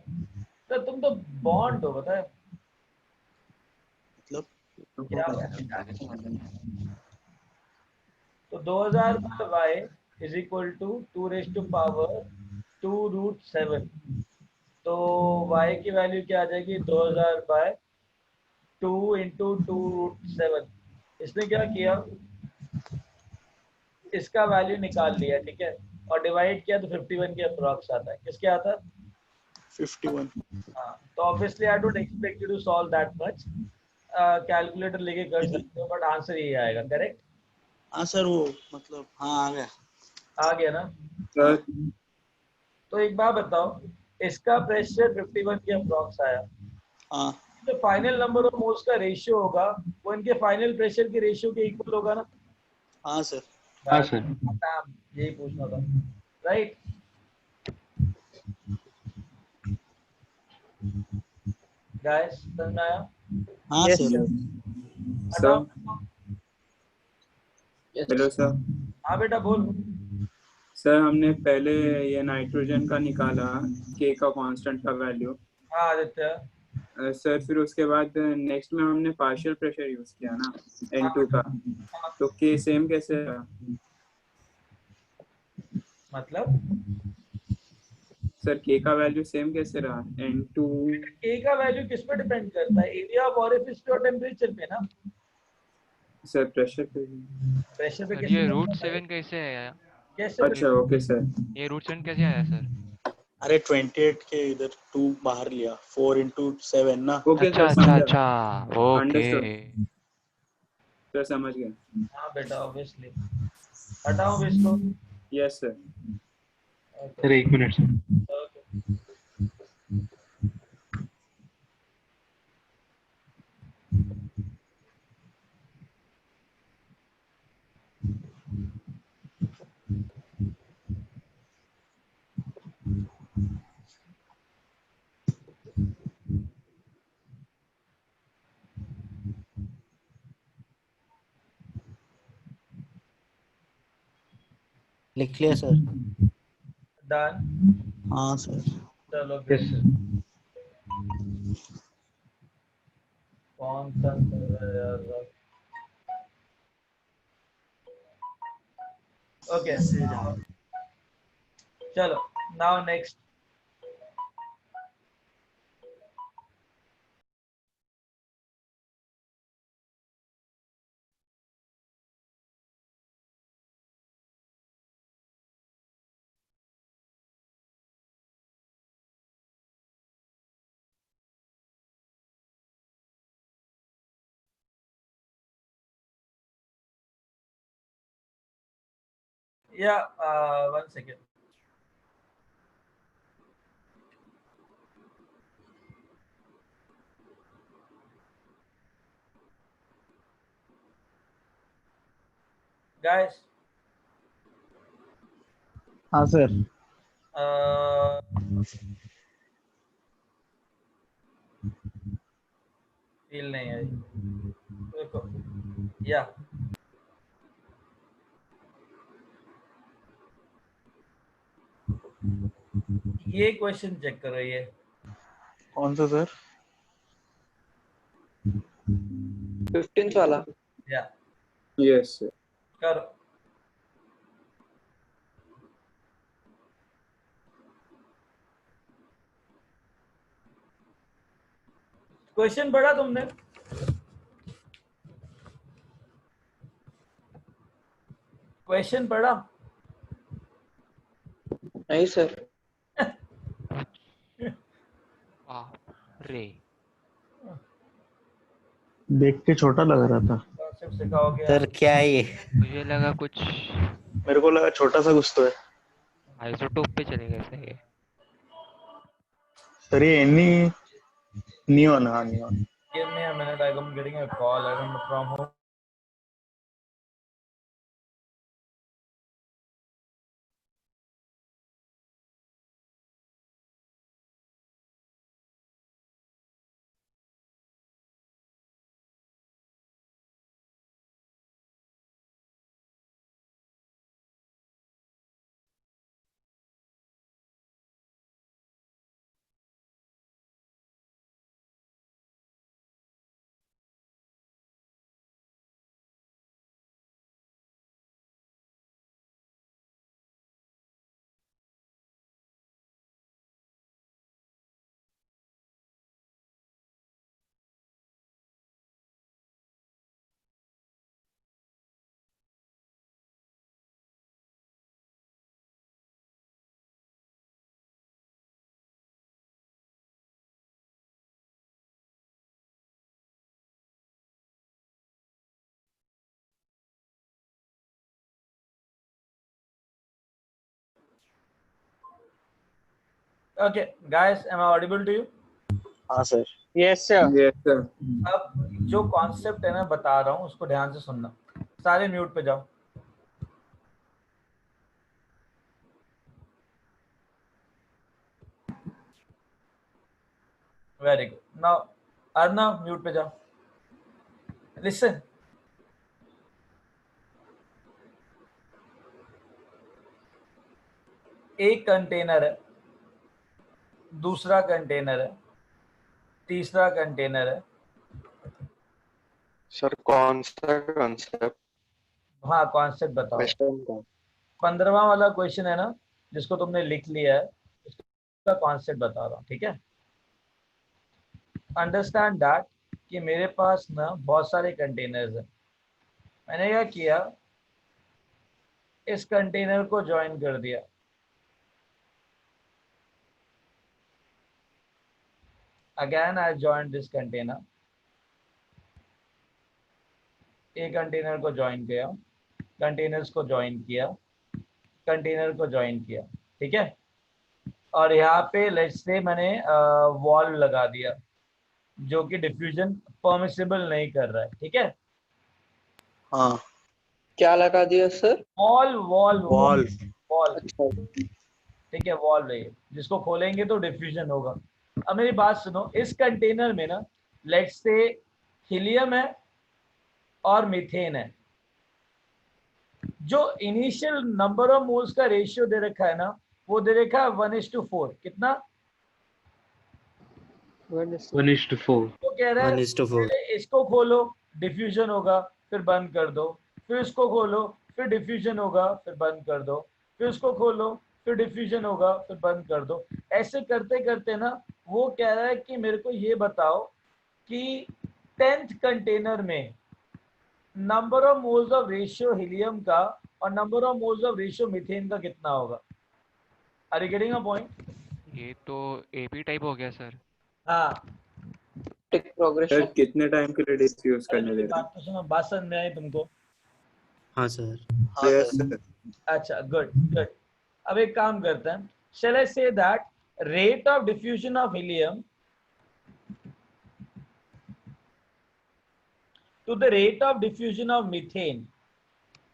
तो तुम तो बॉन्ड हो, पता है
मतलब
क्या? तो 2000 by y is equal to 2 raise to power 2√7। तो y की वैल्यू क्या आ जाएगी? 2000 by 2 into 2√7। इसने क्या किया, इसका वैल्यू निकाल लिया, ठीक है, और डिवाइड किया तो 51 के अप्रॉक्स आता है। किसके आता है?
51।
हाँ, तो obviously I don't expect you to solve that much, calculator लेके कर सकते हो, बट आंसर यही आएगा, करेक्ट?
हाँ सर वो मतलब हाँ आ गया।
आ गया ना?
Sir,
तो एक बात बताओ, इसका प्रेशर 51 के अप्रॉक्स आया,
हाँ
जो फाइनल नंबर ऑफ मोल्स का रेशियो होगा वो इनके फाइनल प्रेशर के रेशियो के इक्वल होगा ना?
हाँ सर।
हाँ सर।
यही पूछना था, राइट? गाइस समझ में आया?
हाँ
Yes,
सर।
sir.
हटाओ।
Hello sir.
हाँ बेटा बोल।
सर हमने पहले ये नाइट्रोजन का निकाला, के का कांस्टेंट का वैल्यू।
हाँ आदित्य।
सर फिर उसके बाद नेक्स्ट में हमने पार्शियल प्रेशर यूज किया ना N2 का, तो के सेम कैसे रहा?
मतलब
सर के का वैल्यू सेम कैसे रहा? N2
K का वैल्यू किस पे डिपेंड करता है? एरिया ऑफ ओरिफिस पे और टेम्परेचर पे ना?
सर प्रेशर पे।
प्रेशर पे
सर
किस
ये
पे?
√7 कैसे आया?
कैसे?
अच्छा ओके सर।
ये √7 कैसे आया सर?
अरे 28 के इधर 2 बाहर लिया 4 into 7 ना।
ओके
अच्छा
सर
अच्छा
समझा।
अच्छा ओके।
अंडरस्टूड सर, समझ गए।
हाँ बेटा ऑब्वियसली। हटाओ भी इसको।
Yes sir.
Sir 1 minute sir.
Okay.
लिख लिया सर।
डन।
हाँ सर।
चलो
यस सर।
कौन सा server है यार? ओके चलो, नाउ नेक्स्ट। या 1 सेकेंड. Guys,
हाँ सर.
फील नहीं आई. देखो या ये क्वेश्चन चेक करो. ये
कौन सा सर?
15th वाला.
या
यस सर.
करो. क्वेश्चन पढ़ा तुमने? क्वेश्चन पढ़ा?
नहीं सर.
रे
देख के छोटा लग रहा था.
कॉन्सेप्ट सिखाओगे?
सर क्या है ये?
मुझे लगा कुछ
मेरे को लगा छोटा सा कुछ तो है.
आइसोटोप पे चले गए थे ये.
सर ये नियॉन. हाँ neon.
Give me a minute. I'm getting a call. I don't know from whom. Okay, guys, am I audible to you?
हाँ sir.
Yes sir.
Yes sir.
अब जो कॉन्सेप्ट है ना बता रहा हूँ उसको ध्यान से सुनना. सारे म्यूट पे जाओ. Very good. Now Arnav mute पे जाओ. लिसन. एक कंटेनर है, दूसरा कंटेनर है, तीसरा कंटेनर है.
सर कौन सा कॉन्सेप्ट?
हाँ कॉन्सेप्ट बताओ.
वेस्टर्न का.
15वां वाला क्वेश्चन है ना जिसको तुमने लिख लिया है, उसका कॉन्सेप्ट बता रहा हूँ. ठीक है? अंडरस्टैंड दैट कि मेरे पास ना बहुत सारे कंटेनर्स हैं. मैंने क्या किया, इस कंटेनर को ज्वाइन कर दिया. Again, I joined this container. एक कंटेनर को ज्वाइन किया, कंटेनर्स को ज्वाइन किया, कंटेनर को ज्वाइन किया. ठीक है? और यहाँ पे लेट्स से मैंने वॉल लगा दिया जो कि डिफ्यूजन परमिसिबल नहीं कर रहा है. ठीक है?
हाँ.
क्या लगा दिया sir?
Wall wall
wall.
Wall.
अच्छा.
ठीक है? वॉल रही जिसको खोलेंगे तो डिफ्यूजन होगा. अब मेरी बात सुनो. इस कंटेनर में ना लेट्स से हीलियम है और मीथेन है. जो इनिशियल नंबर ऑफ मोल्स का रेशियो दे रखा है ना वो दे रखा है 1:4. कितना?
1:4.
तो कह रहा है
1:4.
पहले इसको खोलो डिफ्यूजन होगा, फिर बंद कर दो, फिर इसको खोलो, फिर डिफ्यूजन होगा, फिर बंद कर दो, फिर इसको खोलो, फिर डिफ्यूजन होगा, फिर बंद कर दो. ऐसे करते करते ना वो कह रहा है कि मेरे को ये बताओ कि 10th कंटेनर में number of moles of ratio helium का और number of moles of ratio methane का कितना होगा. Are you getting a point?
ये तो एपी टाइप हो गया सर.
हाँ.
टिक प्रोग्रेशन.
सर कितने टाइम के लिए डिफ्यूज करने दे रहे
बात तो सुनो. बात समझ में आई तुमको?
हाँ सर.
हाँ
यस
सर.
सर.
अच्छा, गुड गुड। अब एक काम करते हैं, shall I say that rate of diffusion of helium to the rate of diffusion of methane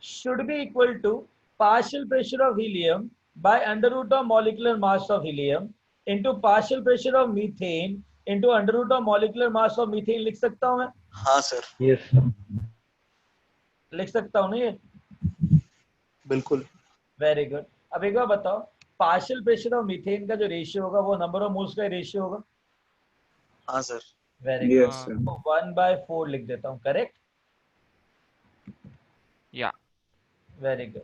should be equal to partial pressure of helium by under root of molecular mass of helium into partial pressure of methane into under root of molecular mass of methane। लिख सकता हूँ मैं?
हाँ sir,
Yes, sir.
लिख सकता हूँ ना ये?
बिल्कुल।
Very good. अब एक बार बताओ, पार्शियल प्रेशर ऑफ मीथेन का जो रेशियो होगा वो नंबर ऑफ मोल्स का रेशियो होगा?
हाँ sir.
Very good.
Yes, sir.
1/4 लिख देता हूँ, करेक्ट?
या
वेरी गुड।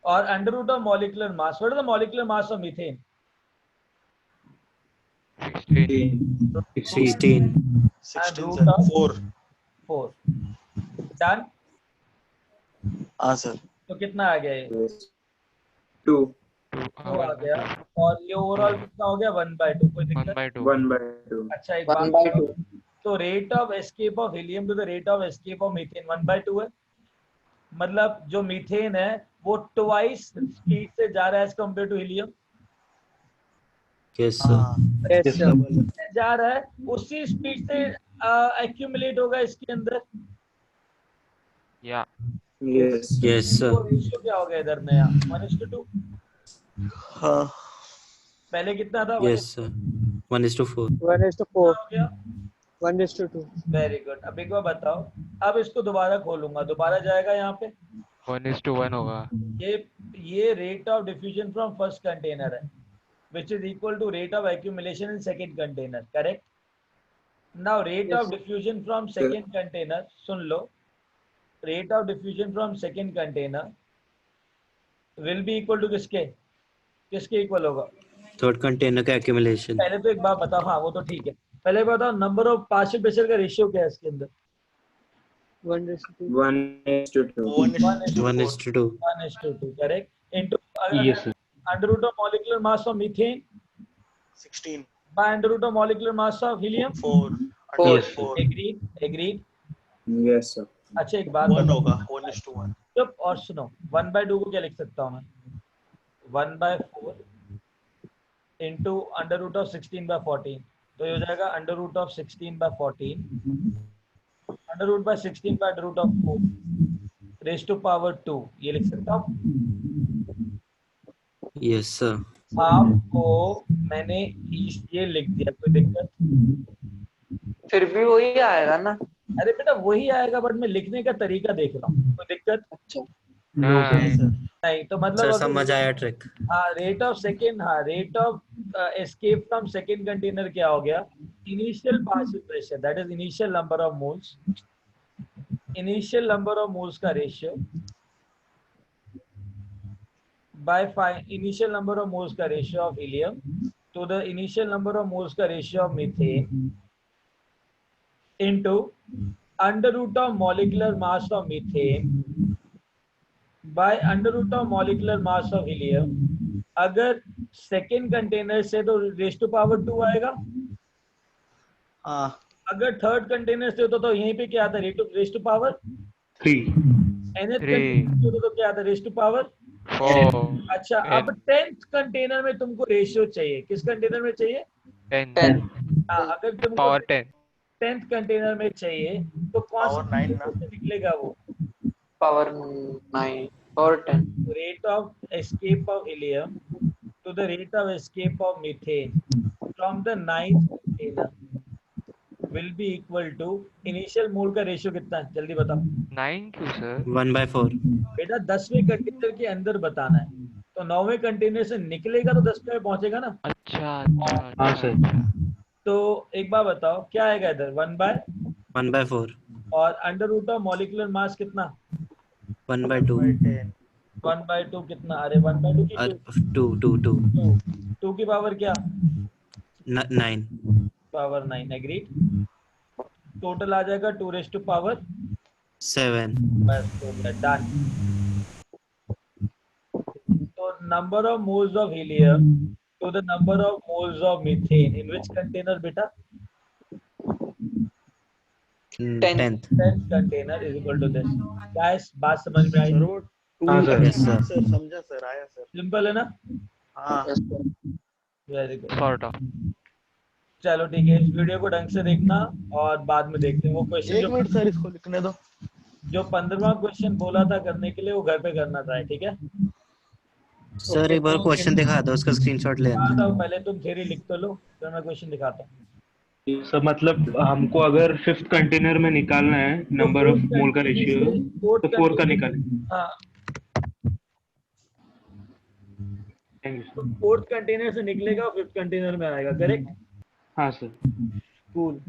और under root of molecular mass, what is the molecular mass of methane?
16
16
and root
sir,
of
4।
4। Done?
हाँ सर।
तो कितना आ गया ये?
Yes. 2.
2 आ गया। और ये ओवरऑल कितना हो गया? 1/2। कोई दिक्कत?
1/2
1/2.
अच्छा, एक
1
बात
by
बताओ,
2.
तो rate of escape of helium to the rate of escape of methane 1/2 है। मतलब जो मीथेन है वो ट्वाइस स्पीड से जा रहा है as compare to helium.
Yes sir
Yes, sir.
जा रहा है उसी स्पीड से एक्यूमुलेट होगा इसके अंदर।
या
Yes.
यस
तो
सर
रेशियो क्या हो गया इधर नया? 1:2।
हाँ।
पहले कितना था?
Yes sir 1:4
1:4.
हो गया।
1:2.
Very good. अब एक बार बताओ, अब इसको दोबारा खोलूंगा, दोबारा जाएगा यहाँ पे।
1:1 होगा।
ये rate of diffusion from first container है which is equal to rate of accumulation in second container, correct? Now rate
Yes.
of diffusion from second container, soon low, rate of diffusion from second container will be equal to किसके equal होगा?
Third container का accumulation
पहले तो एक बात बताओ, हाँ वो तो ठीक है, पहले बताओ नंबर ऑफ पार्शियल प्रेशर का रेशियो क्या है इसके अंदर?
1:2.
1:2.
1:2
1:2, correct? Into
Yes, sir.
Under root of molecular mass of methane
16
by under root of molecular mass of helium.
4
Yes, sir.
4
agreed.
Yes, sir.
अच्छा, एक बात
1
बताओ,
होगा 1:1।
चुप और सुनो, 1/2 को क्या लिख सकता हूँ मैं? 1/4 इंटू अंडर रूट ऑफ 16/14, तो ये हो जाएगा under root of 16/14 under root by 16 by under root of 4 raise to power 2। ये लिख सकता हूँ।
यस सर
आपको मैंने ये लिख दिया, कोई दिक्कत?
फिर भी वही आएगा ना?
अरे बेटा वही आएगा, बट मैं लिखने का तरीका देख रहा हूँ, कोई दिक्कत?
अच्छा।
नहीं तो मतलब
सर
अगर-
समझ आया ट्रिक
हाँ, रेट ऑफ सेकेंड, हाँ rate of escape from second container क्या हो गया? Initial partial pressure, that is initial number of moles, initial number of moles का ratio by initial number of moles का ratio of helium to the initial number of moles का ratio of methane into under root of molecular mass of methane by under root of molecular mass of helium. अगर second container से तो raise to power 2 आएगा,
हाँ।
अगर third container से होता तो यहीं पे क्या आता? Raise to power
3.
nth
Three.
Container से होता तो क्या आता? रेज टू पावर
4
अच्छा। अब 10th कंटेनर में तुमको रेशियो चाहिए, किस कंटेनर में चाहिए?
10
हाँ, अगर तुमको
पावर 10
10th कंटेनर में चाहिए तो कौन सा
Power 9
कंटेनर से निकलेगा वो?
पावर 9 और 10.
Rate of escape of helium to the rate of escape of methane from the 9th container will be equal to initial mole का रेशियो कितना है? जल्दी बताओ
9 क्यों सर?
1/4
बेटा। 10वें कंटेनर के अंदर बताना है, तो 9वें कंटेनर से निकलेगा तो 10वें में पहुंचेगा ना।
अच्छा
हाँ सर.
तो एक बार बताओ क्या आएगा इधर?
1/4
और under root of molecular mass कितना?
1/2
1/2 कितना? अरे 1/2 की 2 की पावर क्या?
9
पावर 9। एग्रीड। टोटल आ जाएगा 2 रेज टू पावर
7
बस हो गया, डन। तो number of moles of helium to the number of moles of methane in which container बेटा?
10th.
10th container is equal to this. Guys बात समझ में आई?
सर वो
हाँ,
2
सर।
Yes, sir.
सर समझा सर, आया सर।
सिंपल है ना?
हाँ
वेरी गुड।
Sort of.
चलो ठीक है, इस वीडियो को ढंग से देखना और बाद में देखते हैं वो क्वेश्चन
एक मिनट सर, इसको लिखने दो।
जो 15वां क्वेश्चन बोला था करने के लिए वो घर पे करना था, ठीक है?
सर एक बार क्वेश्चन दिखा दो, उसका स्क्रीनशॉट ले लेना।
तो पहले तुम थ्योरी लिख तो लो, फिर मैं क्वेश्चन दिखाता हूँ।
सर मतलब हमको अगर 5th कंटेनर में निकालना है नंबर ऑफ मोल का रेशियो, तो 4 का निकालें।
हाँ,
थैंक यू
तो
सर।
4th कंटेनर से निकलेगा और 5th कंटेनर में आएगा, करेक्ट?
हाँ sir.
Cool.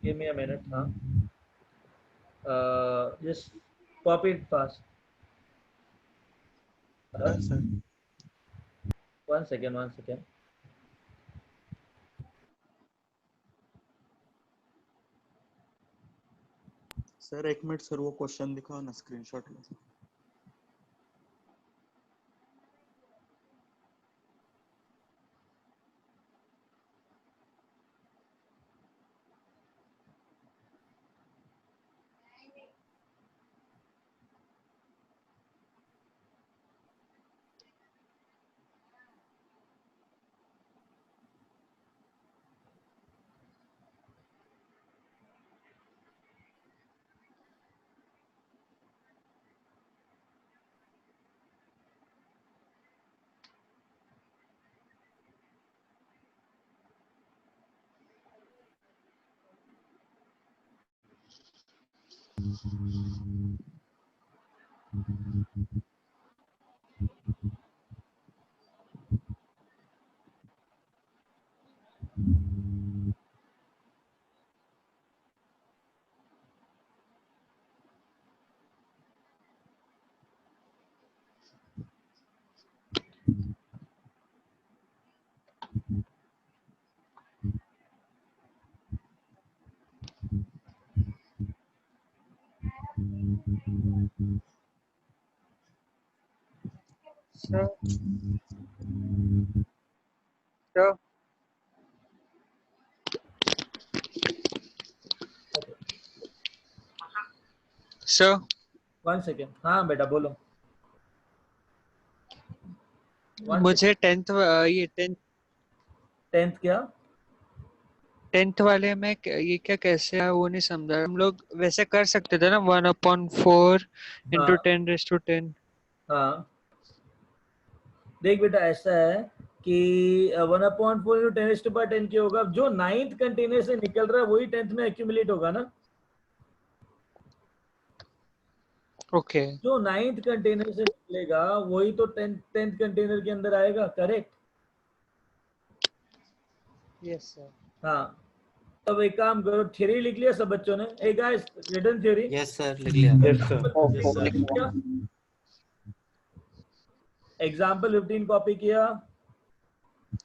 Give me a minute. हाँ, just copy it fast.
Sir
1 second, 1 second।
Sir एक मिनट सर, वो क्वेश्चन दिखाओ ना, स्क्रीनशॉट ले।
Sir, sir, sir,
1 second। हाँ बेटा बोलो।
मुझे 10th ये
10th क्या?
10th वाले में ये क्या कैसे है वो नहीं समझा। हम लोग वैसे कर सकते थे ना 1/4 into
हाँ
10⁻10।
हाँ, देख बेटा ऐसा है कि 1/4 into 10⁻10 क्या होगा? जो 9th कंटेनर से निकल रहा है वही 10th में एक्यूमुलेट होगा ना।
ओके,
जो 9th कंटेनर से निकलेगा वही तो 10th कंटेनर के अंदर आएगा, करेक्ट?
Yes sir.
हाँ, तब एक काम करो, थ्योरी लिख लिया सब बच्चों ने? ए guys, written theory?
Yes sir, लिख लिया।
Yes sir.
एग्जाम्पल 15 कॉपी किया?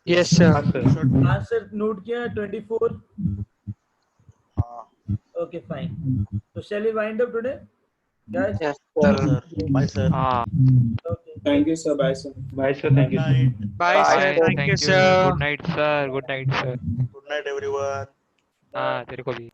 Yes sir.
हाँ सर।
आंसर नोट किया 24?
हाँ
ओके फाइन। तो shall we wind up today guys?
Yes, sir.
Sir, bye sir.
हाँ,
okay,
thank you sir, bye sir.
Bye sir, thank you sir.
Night,
bye sir,
bye,
thank you
thank you,
sir.
Good night sir, good night sir.
Good night everyone.
हाँ तेरे को भी।